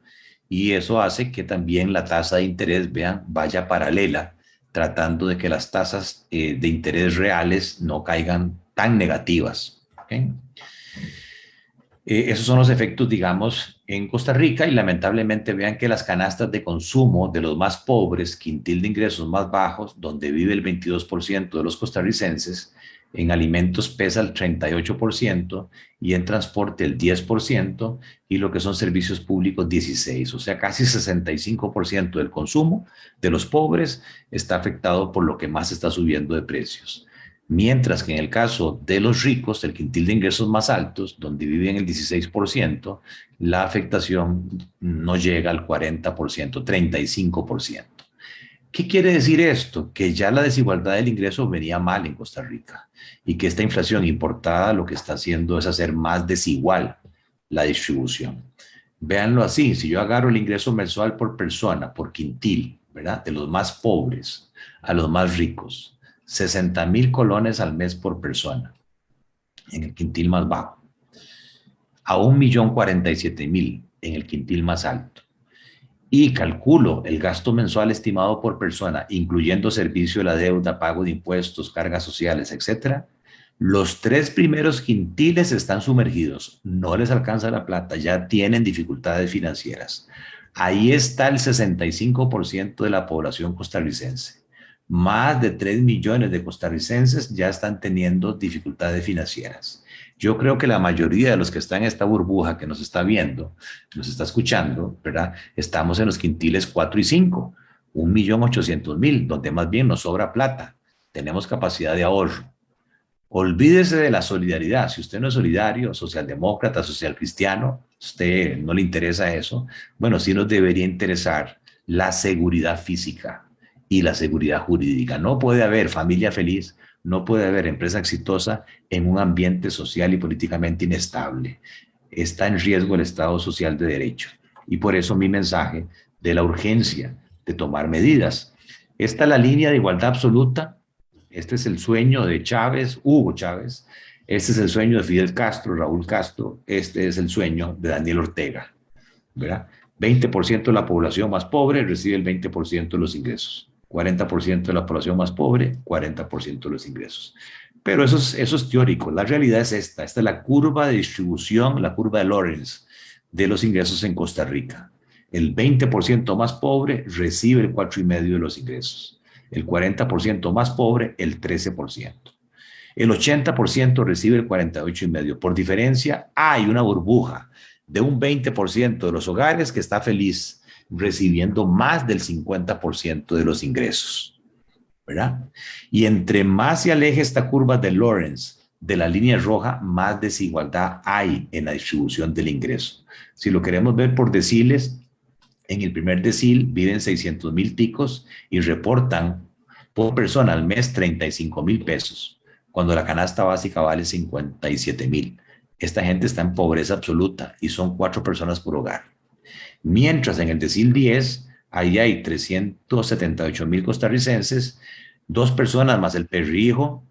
y eso hace que también la tasa de interés, vean, vaya paralela, tratando de que las tasas de interés reales no caigan tan negativas. ¿Okay? Esos son los efectos, digamos, en Costa Rica, y lamentablemente vean que las canastas de consumo de los más pobres, quintil de ingresos más bajos, donde vive el 22% de los costarricenses, en alimentos pesa el 38% y en transporte el 10%, y lo que son servicios públicos 16%, o sea, casi 65% del consumo de los pobres está afectado por lo que más está subiendo de precios. Mientras que en el caso de los ricos, el quintil de ingresos más altos, donde viven el 16%, la afectación no llega al 40%, 35%. ¿Qué quiere decir esto? Que ya la desigualdad del ingreso venía mal en Costa Rica, y que esta inflación importada lo que está haciendo es hacer más desigual la distribución. Véanlo así: si yo agarro el ingreso mensual por persona, por quintil, ¿verdad? De los más pobres a los más ricos, 60,000 colones al mes por persona en el quintil más bajo, a 1,047,000 en el quintil más alto, y calculo el gasto mensual estimado por persona, incluyendo servicio de la deuda, pago de impuestos, cargas sociales, etcétera, los 3 primeros quintiles están sumergidos, no les alcanza la plata, ya tienen dificultades financieras. Ahí está el 65% de la población costarricense. Más de 3 millones de costarricenses ya están teniendo dificultades financieras. Yo creo que la mayoría de los que están en esta burbuja, que nos está viendo, nos está escuchando, ¿verdad? Estamos en los quintiles 4 y 5, 1,800,000, donde más bien nos sobra plata, tenemos capacidad de ahorro. Olvídese de la solidaridad. Si usted no es solidario, socialdemócrata, social cristiano, usted no le interesa eso, bueno, sí nos debería interesar la seguridad física y la seguridad jurídica. No puede haber familia feliz, no puede haber empresa exitosa en un ambiente social y políticamente inestable. Está en riesgo el Estado Social de Derecho. Y por eso mi mensaje de la urgencia de tomar medidas. Esta es la línea de igualdad absoluta. Este es el sueño de Chávez, Hugo Chávez. Este es el sueño de Fidel Castro, Raúl Castro. Este es el sueño de Daniel Ortega, ¿verdad? 20% de la población más pobre recibe el 20% de los ingresos. 40% de la población más pobre, 40% de los ingresos. Pero eso es teórico. La realidad es esta. Esta es la curva de distribución, la curva de Lorenz de los ingresos en Costa Rica. El 20% más pobre recibe el 4,5% de los ingresos. El 40% más pobre, el 13%. El 80% recibe el 48,5%. Por diferencia, hay una burbuja de un 20% de los hogares que está feliz recibiendo más del 50% de los ingresos, ¿verdad? Y entre más se aleje esta curva de Lorenz de la línea roja, más desigualdad hay en la distribución del ingreso. Si lo queremos ver por deciles, en el primer decil viven 600,000 ticos y reportan por persona al mes 35,000 pesos, cuando la canasta básica vale 57,000. Esta gente está en pobreza absoluta y son 4 personas por hogar. Mientras en el decil 10, ahí hay 378,000 costarricenses 2 personas más el perrijo,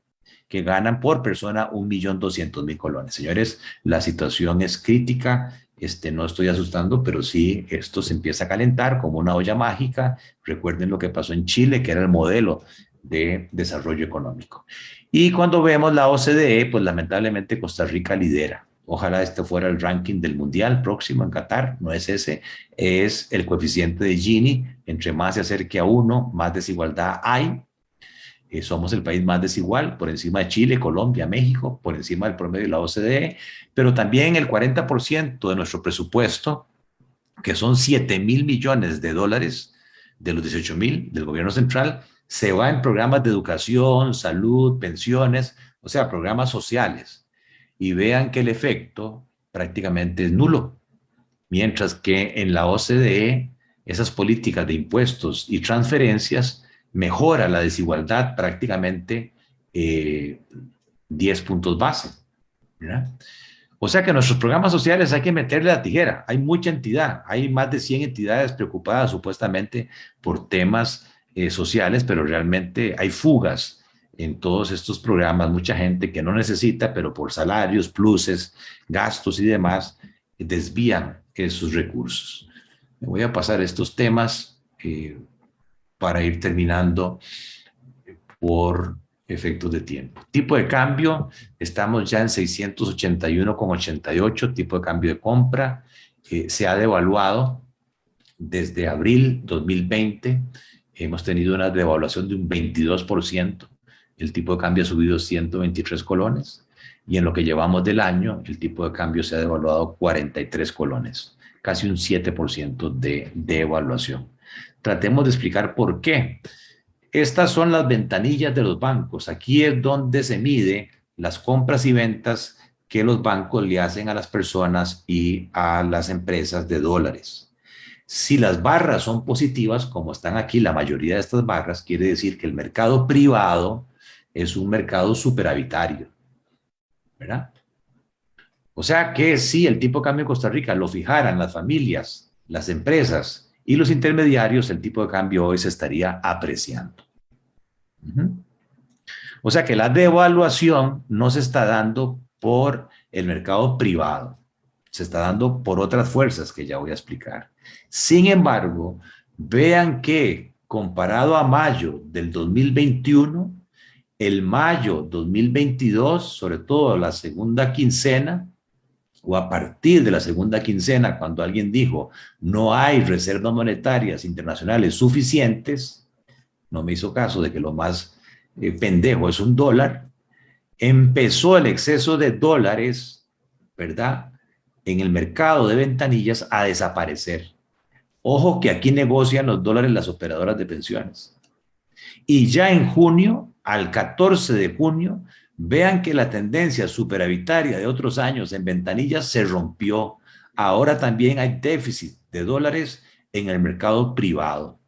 que ganan por persona 1.200.000 colones. Señores, la situación es crítica. No estoy asustando, pero sí, esto se empieza a calentar como una olla mágica. Recuerden lo que pasó en Chile, que era el modelo de desarrollo económico. Y cuando vemos la OCDE, pues lamentablemente Costa Rica lidera. Ojalá este fuera el ranking del mundial próximo en Qatar, no es ese, es el coeficiente de Gini. Entre más se acerque a 1, más desigualdad hay. Somos el país más desigual, por encima de Chile, Colombia, México, por encima del promedio de la OCDE, pero también el 40% de nuestro presupuesto, que son 7.000 millones de dólares de los 18.000 del gobierno central, se va en programas de educación, salud, pensiones, o sea, programas sociales. Y vean que el efecto prácticamente es nulo, mientras que en la OCDE esas políticas de impuestos y transferencias mejora la desigualdad prácticamente 10 puntos base, ¿verdad? O sea que nuestros programas sociales hay que meterle la tijera. Hay mucha entidad, hay más de 100 entidades preocupadas supuestamente por temas sociales, pero realmente hay fugas en todos estos programas. Mucha gente que no necesita, pero por salarios, pluses, gastos y demás, desvían esos recursos. Me voy a pasar estos temas para ir terminando por efectos de tiempo. Tipo de cambio, estamos ya en 681,88, tipo de cambio de compra, se ha devaluado desde abril 2020, hemos tenido una devaluación de un 22%, el tipo de cambio ha subido 123 colones, y en lo que llevamos del año, el tipo de cambio se ha devaluado 43 colones, casi un 7% de devaluación. Tratemos de explicar por qué. Estas son las ventanillas de los bancos. Aquí es donde se mide las compras y ventas que los bancos le hacen a las personas y a las empresas de dólares. Si las barras son positivas, como están aquí la mayoría de estas barras, quiere decir que el mercado privado es un mercado superavitario, ¿verdad? O sea que si el tipo de cambio en Costa Rica lo fijaran las familias, las empresas y los intermediarios, el tipo de cambio hoy se estaría apreciando. O sea que la devaluación no se está dando por el mercado privado, se está dando por otras fuerzas que ya voy a explicar. Sin embargo, vean que comparado a mayo del 2021, el mayo 2022, sobre todo la segunda quincena, o a partir de la segunda quincena, cuando alguien dijo no hay reservas monetarias internacionales suficientes, no me hizo caso de que lo más pendejo es un dólar, empezó el exceso de dólares, ¿verdad?, en el mercado de ventanillas a desaparecer. Ojo que aquí negocian los dólares las operadoras de pensiones. Y ya en junio, al 14 de junio, vean que la tendencia superavitaria de otros años en ventanillas se rompió. Ahora también hay déficit de dólares en el mercado privado.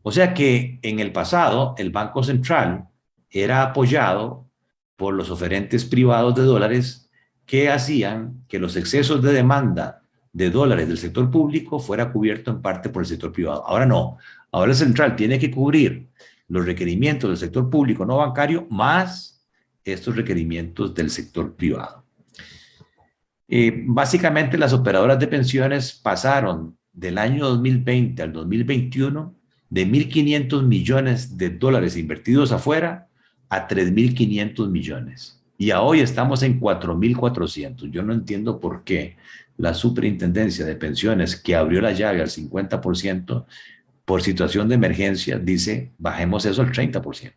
O sea que en el pasado el Banco Central era apoyado por los oferentes privados de dólares que hacían que los excesos de demanda de dólares del sector público fuera cubierto en parte por el sector privado. Ahora no. Ahora el central tiene que cubrir los requerimientos del sector público no bancario más estos requerimientos del sector privado. Básicamente las operadoras de pensiones pasaron del año 2020 al 2021 de 1.500 millones de dólares invertidos afuera a 3.500 millones. Y a hoy estamos en 4.400. Yo no entiendo por qué la superintendencia de pensiones, que abrió la llave al 50%, por situación de emergencia, dice, bajemos eso al 30%.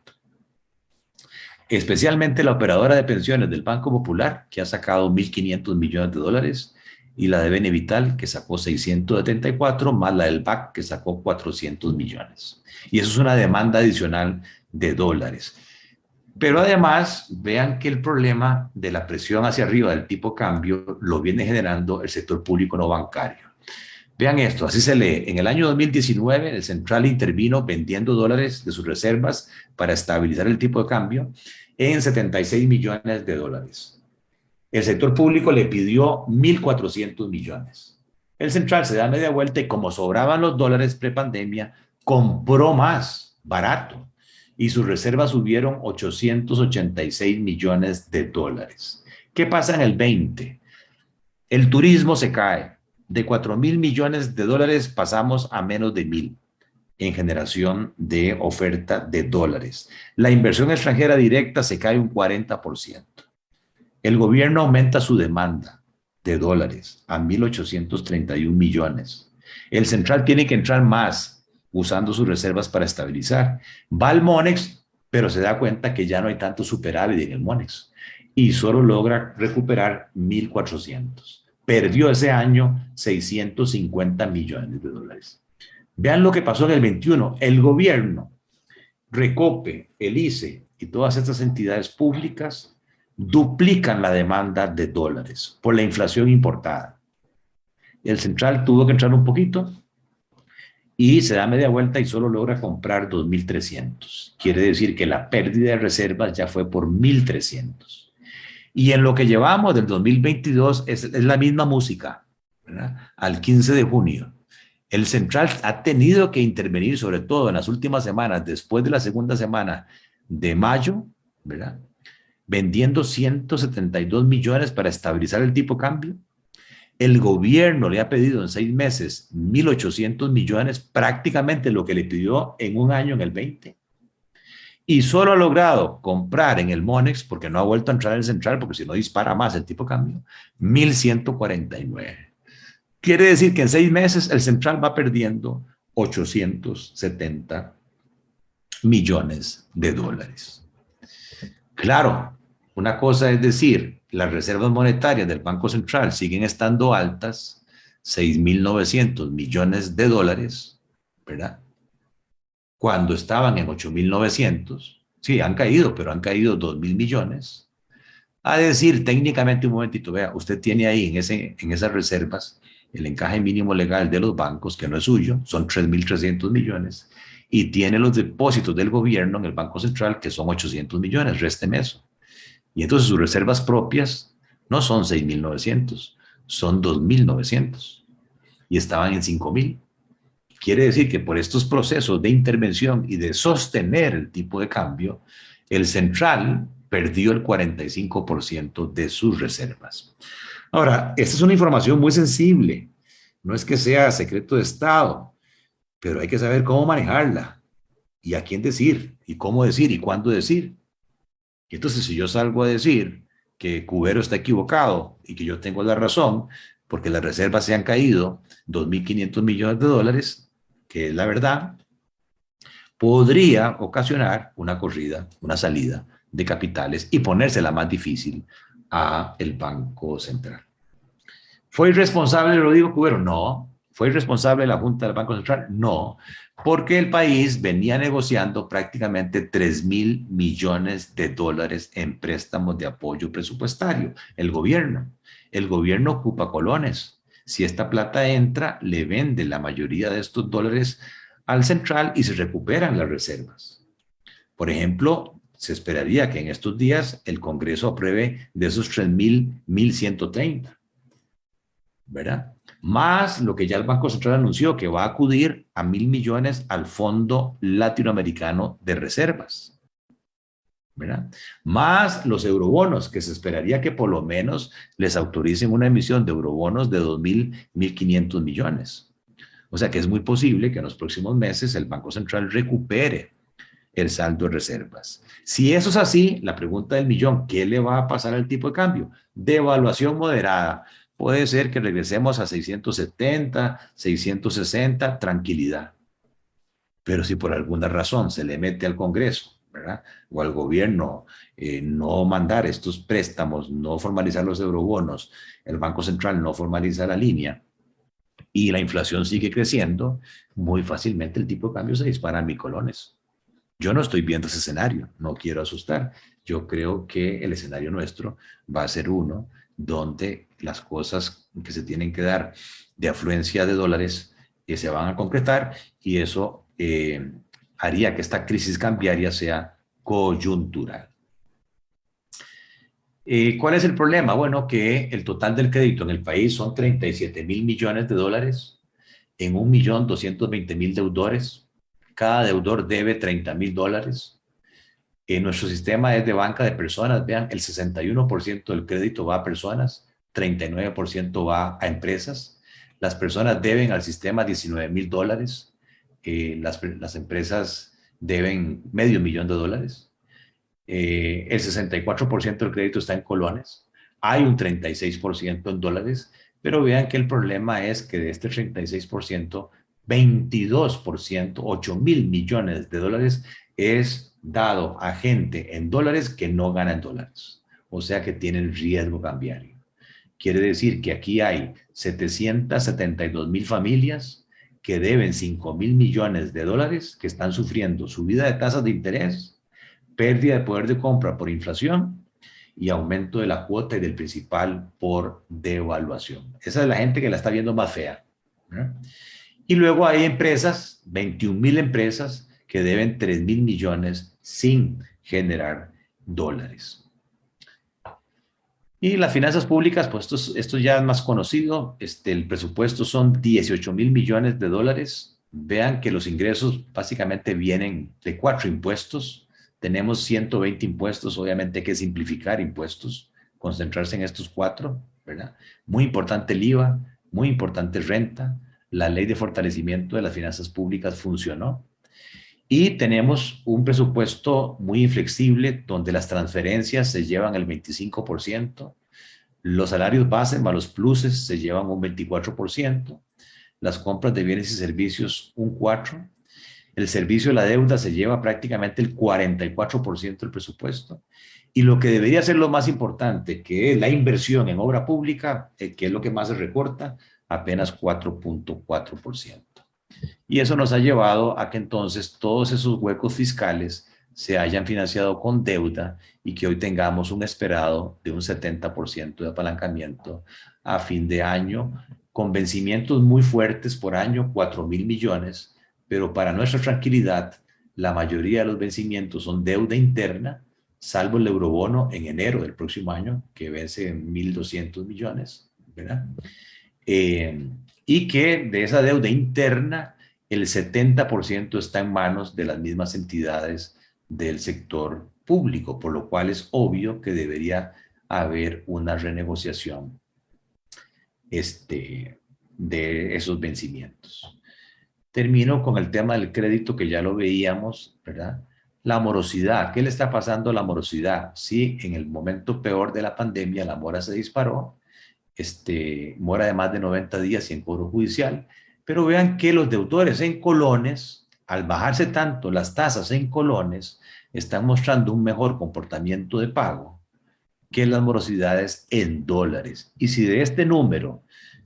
Especialmente la operadora de pensiones del Banco Popular, que ha sacado 1.500 millones de dólares, y la de Benevital, que sacó 674, más la del BAC, que sacó 400 millones. Y eso es una demanda adicional de dólares. Pero además, vean que el problema de la presión hacia arriba del tipo de cambio lo viene generando el sector público no bancario. Vean esto, así se lee. En el año 2019, el central intervino vendiendo dólares de sus reservas para estabilizar el tipo de cambio en 76 millones de dólares. El sector público le pidió 1.400 millones. El central se da media vuelta y como sobraban los dólares prepandemia, compró más barato. y sus reservas subieron 886 millones de dólares. ¿Qué pasa en el 20? El turismo se cae. De 4.000 millones de dólares pasamos a menos de 1.000 en generación de oferta de dólares. La inversión extranjera directa se cae un 40%. El gobierno aumenta su demanda de dólares a 1.831 millones. El central tiene que entrar más usando sus reservas para estabilizar. Va al Monex, pero se da cuenta que ya no hay tanto superávit en el Monex y solo logra recuperar 1.400. Perdió ese año 650 millones de dólares. Vean lo que pasó en el 21. El gobierno, Recope, el ICE y todas estas entidades públicas duplican la demanda de dólares por la inflación importada. El central tuvo que entrar un poquito y se da media vuelta y solo logra comprar 2.300. Quiere decir que la pérdida de reservas ya fue por 1.300. Y en lo que llevamos del 2022 es la misma música, ¿verdad? Al 15 de junio. El central ha tenido que intervenir, sobre todo en las últimas semanas, después de la segunda semana de mayo, ¿verdad? Vendiendo 172 millones para estabilizar el tipo de cambio. El gobierno le ha pedido en 6 meses 1.800 millones, prácticamente lo que le pidió en un año en el 20. Y solo ha logrado comprar en el Monex, porque no ha vuelto a entrar en el central, porque si no dispara más el tipo de cambio, 1.149. Quiere decir que en 6 meses el central va perdiendo 870 millones de dólares. Claro, una cosa es decir, las reservas monetarias del Banco Central siguen estando altas, 6.900 millones de dólares, ¿verdad? Cuando estaban en 8.900, sí, han caído, pero han caído 2.000 millones. A decir técnicamente, un momentito, vea, usted tiene ahí en esas reservas el encaje mínimo legal de los bancos, que no es suyo, son 3.300 millones, y tiene los depósitos del gobierno en el Banco Central, que son 800 millones, résteme eso. Y entonces sus reservas propias no son 6.900, son 2.900, y estaban en 5.000. Quiere decir que por estos procesos de intervención y de sostener el tipo de cambio, el central perdió el 45% de sus reservas. Ahora, esta es una información muy sensible. No es que sea secreto de Estado, pero hay que saber cómo manejarla y a quién decir y cómo decir y cuándo decir. Y entonces, si yo salgo a decir que Cubero está equivocado y que yo tengo la razón, porque las reservas se han caído 2.500 millones de dólares, que es la verdad, podría ocasionar una corrida, una salida de capitales y ponérsela más difícil a el Banco Central. ¿Fue irresponsable Rodrigo Cubero? No. ¿Fue irresponsable la Junta del Banco Central? No, porque el país venía negociando prácticamente 3.000 millones de dólares en préstamos de apoyo presupuestario. El gobierno ocupa colones. Si esta plata entra, le vende la mayoría de estos dólares al central y se recuperan las reservas. Por ejemplo, se esperaría que en estos días el Congreso apruebe de esos 3.000, 1.130, ¿verdad? Más lo que ya el Banco Central anunció, que va a acudir a 1.000 millones al Fondo Latinoamericano de Reservas, ¿verdad? Más los eurobonos, que se esperaría que por lo menos les autoricen una emisión de eurobonos de 2.000, 1.500 millones. O sea que es muy posible que en los próximos meses el Banco Central recupere el saldo de reservas. Si eso es así, la pregunta del millón, ¿qué le va a pasar al tipo de cambio? Devaluación moderada. Puede ser que regresemos a 670, 660, tranquilidad. Pero si por alguna razón se le mete al Congreso, ¿verdad? O al gobierno no mandar estos préstamos, no formalizar los eurobonos, el Banco Central no formaliza la línea y la inflación sigue creciendo, muy fácilmente el tipo de cambio se dispara a micolones. Yo no estoy viendo ese escenario, no quiero asustar. Yo creo que el escenario nuestro va a ser uno donde las cosas que se tienen que dar de afluencia de dólares se van a concretar y eso haría que esta crisis cambiaria sea coyuntural. ¿Cuál es el problema? Bueno, que el total del crédito en el país son 37.000 millones de dólares en 1.220.000 deudores. Cada deudor debe 30.000 dólares. Nuestro sistema es de banca de personas. Vean, el 61% del crédito va a personas, 39% va a empresas. Las personas deben al sistema $19,000. Las empresas deben $500,000. El 64% del crédito está en colones. Hay un 36% en dólares, pero vean que el problema es que de este 36%, 22%, $8,000 millones, es dado a gente en dólares que no gana en dólares. O sea que tienen riesgo cambiario. Quiere decir que aquí hay 772,000 familias que deben $5,000 millones, que están sufriendo subida de tasas de interés, pérdida de poder de compra por inflación y aumento de la cuota y del principal por devaluación. Esa es la gente que la está viendo más fea, ¿eh? Y luego hay empresas, 21,000 empresas, que deben 3,000 millones sin generar dólares. Y las finanzas públicas, pues esto ya es más conocido. El presupuesto son 18,000 millones de dólares. Vean que los ingresos básicamente vienen de 4 impuestos. Tenemos 120 impuestos, obviamente hay que simplificar impuestos, concentrarse en estos 4, ¿verdad? Muy importante el IVA, muy importante renta. La ley de fortalecimiento de las finanzas públicas funcionó. Y tenemos un presupuesto muy inflexible donde las transferencias se llevan el 25%, los salarios base más los pluses se llevan un 24%, las compras de bienes y servicios un 4%, el servicio de la deuda se lleva prácticamente el 44% del presupuesto, y lo que debería ser lo más importante, que es la inversión en obra pública, que es lo que más se recorta, apenas 4.4%. Y eso nos ha llevado a que entonces todos esos huecos fiscales se hayan financiado con deuda y que hoy tengamos un esperado de un 70% de apalancamiento a fin de año, con vencimientos muy fuertes por año, 4,000 millones, pero para nuestra tranquilidad, la mayoría de los vencimientos son deuda interna, salvo el eurobono en enero del próximo año, que vence en 1,200 millones, ¿verdad? Y que de esa deuda interna, el 70% está en manos de las mismas entidades del sector público, por lo cual es obvio que debería haber una renegociación de esos vencimientos. Termino con el tema del crédito, que ya lo veíamos, ¿verdad? La morosidad. ¿Qué le está pasando a la morosidad? Sí, en el momento peor de la pandemia, la mora se disparó, mora de más de 90 días y en cobro judicial, pero vean que los deudores en colones, al bajarse tanto las tasas en colones, están mostrando un mejor comportamiento de pago que las morosidades en dólares. Y si de este número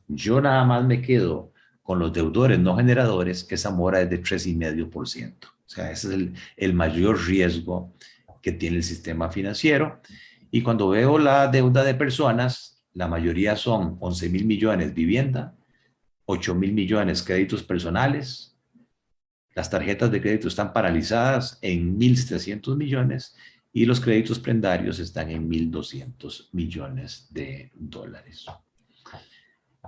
yo nada más me quedo con los deudores no generadores, esa mora es de 3,5%. O sea, ese es el mayor riesgo que tiene el sistema financiero. Y cuando veo la deuda de personas, la mayoría son 11,000 millones vivienda, 8,000 millones créditos personales, las tarjetas de crédito están paralizadas en 1,700 millones y los créditos prendarios están en 1,200 millones de dólares.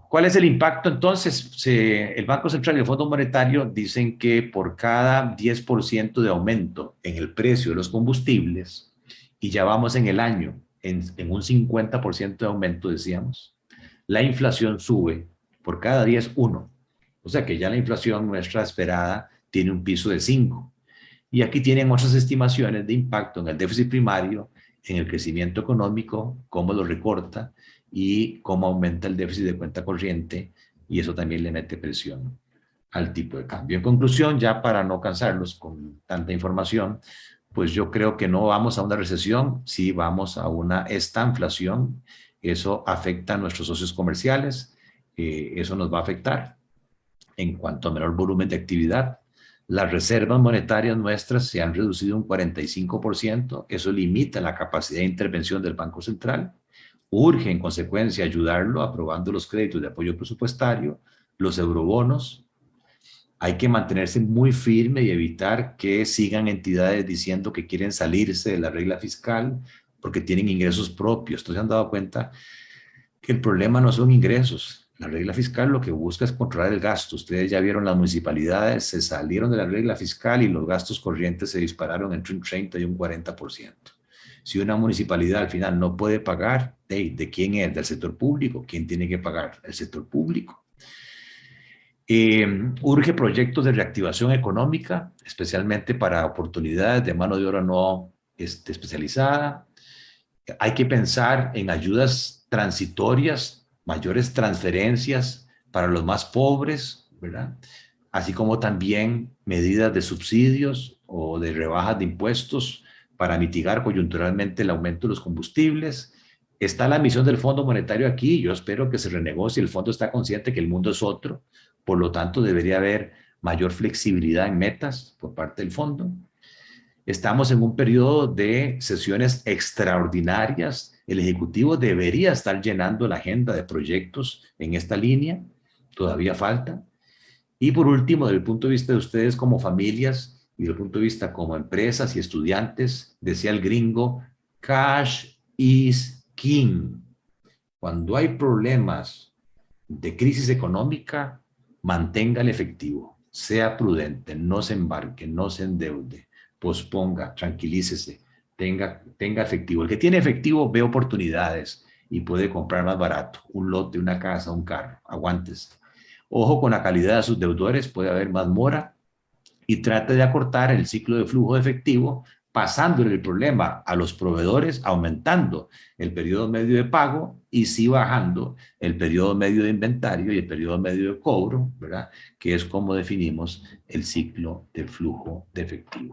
¿Cuál es el impacto entonces? El Banco Central y el Fondo Monetario dicen que por cada 10% de aumento en el precio de los combustibles, y ya vamos en el año en un 50% de aumento, decíamos, la inflación sube por cada 10, 1. O sea que ya la inflación nuestra esperada tiene un piso de 5. Y aquí tienen otras estimaciones de impacto en el déficit primario, en el crecimiento económico, cómo lo recorta y cómo aumenta el déficit de cuenta corriente, y eso también le mete presión al tipo de cambio. En conclusión, ya para no cansarlos con tanta información, pues yo creo que no vamos a una recesión, sí vamos a una estanflación. Eso afecta a nuestros socios comerciales, eso nos va a afectar en cuanto a menor volumen de actividad. Las reservas monetarias nuestras se han reducido un 45%, eso limita la capacidad de intervención del Banco Central. Urge, en consecuencia, ayudarlo aprobando los créditos de apoyo presupuestario, los eurobonos. Hay que mantenerse muy firme y evitar que sigan entidades diciendo que quieren salirse de la regla fiscal porque tienen ingresos propios. Entonces se han dado cuenta que el problema no son ingresos. La regla fiscal lo que busca es controlar el gasto. Ustedes ya vieron, las municipalidades se salieron de la regla fiscal y los gastos corrientes se dispararon entre un 30 y un 40%. Si una municipalidad al final no puede pagar, ¿de quién es? ¿Del sector público? ¿Quién tiene que pagar? El sector público. Urge proyectos de reactivación económica, especialmente para oportunidades de mano de obra no especializada. Hay que pensar en ayudas transitorias, mayores transferencias para los más pobres, ¿verdad? Así como también medidas de subsidios o de rebajas de impuestos para mitigar coyunturalmente el aumento de los combustibles. Está la misión del Fondo Monetario aquí. Yo espero que se renegocie. El fondo está consciente que el mundo es otro. Por lo tanto, debería haber mayor flexibilidad en metas por parte del fondo. Estamos en un periodo de sesiones extraordinarias. El Ejecutivo debería estar llenando la agenda de proyectos en esta línea. Todavía falta. Y por último, desde el punto de vista de ustedes como familias y desde el punto de vista como empresas y estudiantes, decía el gringo, cash is king. Cuando hay problemas de crisis económica, mantenga el efectivo, sea prudente, no se embarque, no se endeude, posponga, tranquilícese, tenga efectivo. El que tiene efectivo ve oportunidades y puede comprar más barato, un lote, una casa, un carro, aguántese. Ojo con la calidad de sus deudores, puede haber más mora y trate de acortar el ciclo de flujo de efectivo pasándole el problema a los proveedores, aumentando el periodo medio de pago y sí bajando el periodo medio de inventario y el periodo medio de cobro, ¿verdad? Que es como definimos el ciclo de flujo de efectivo.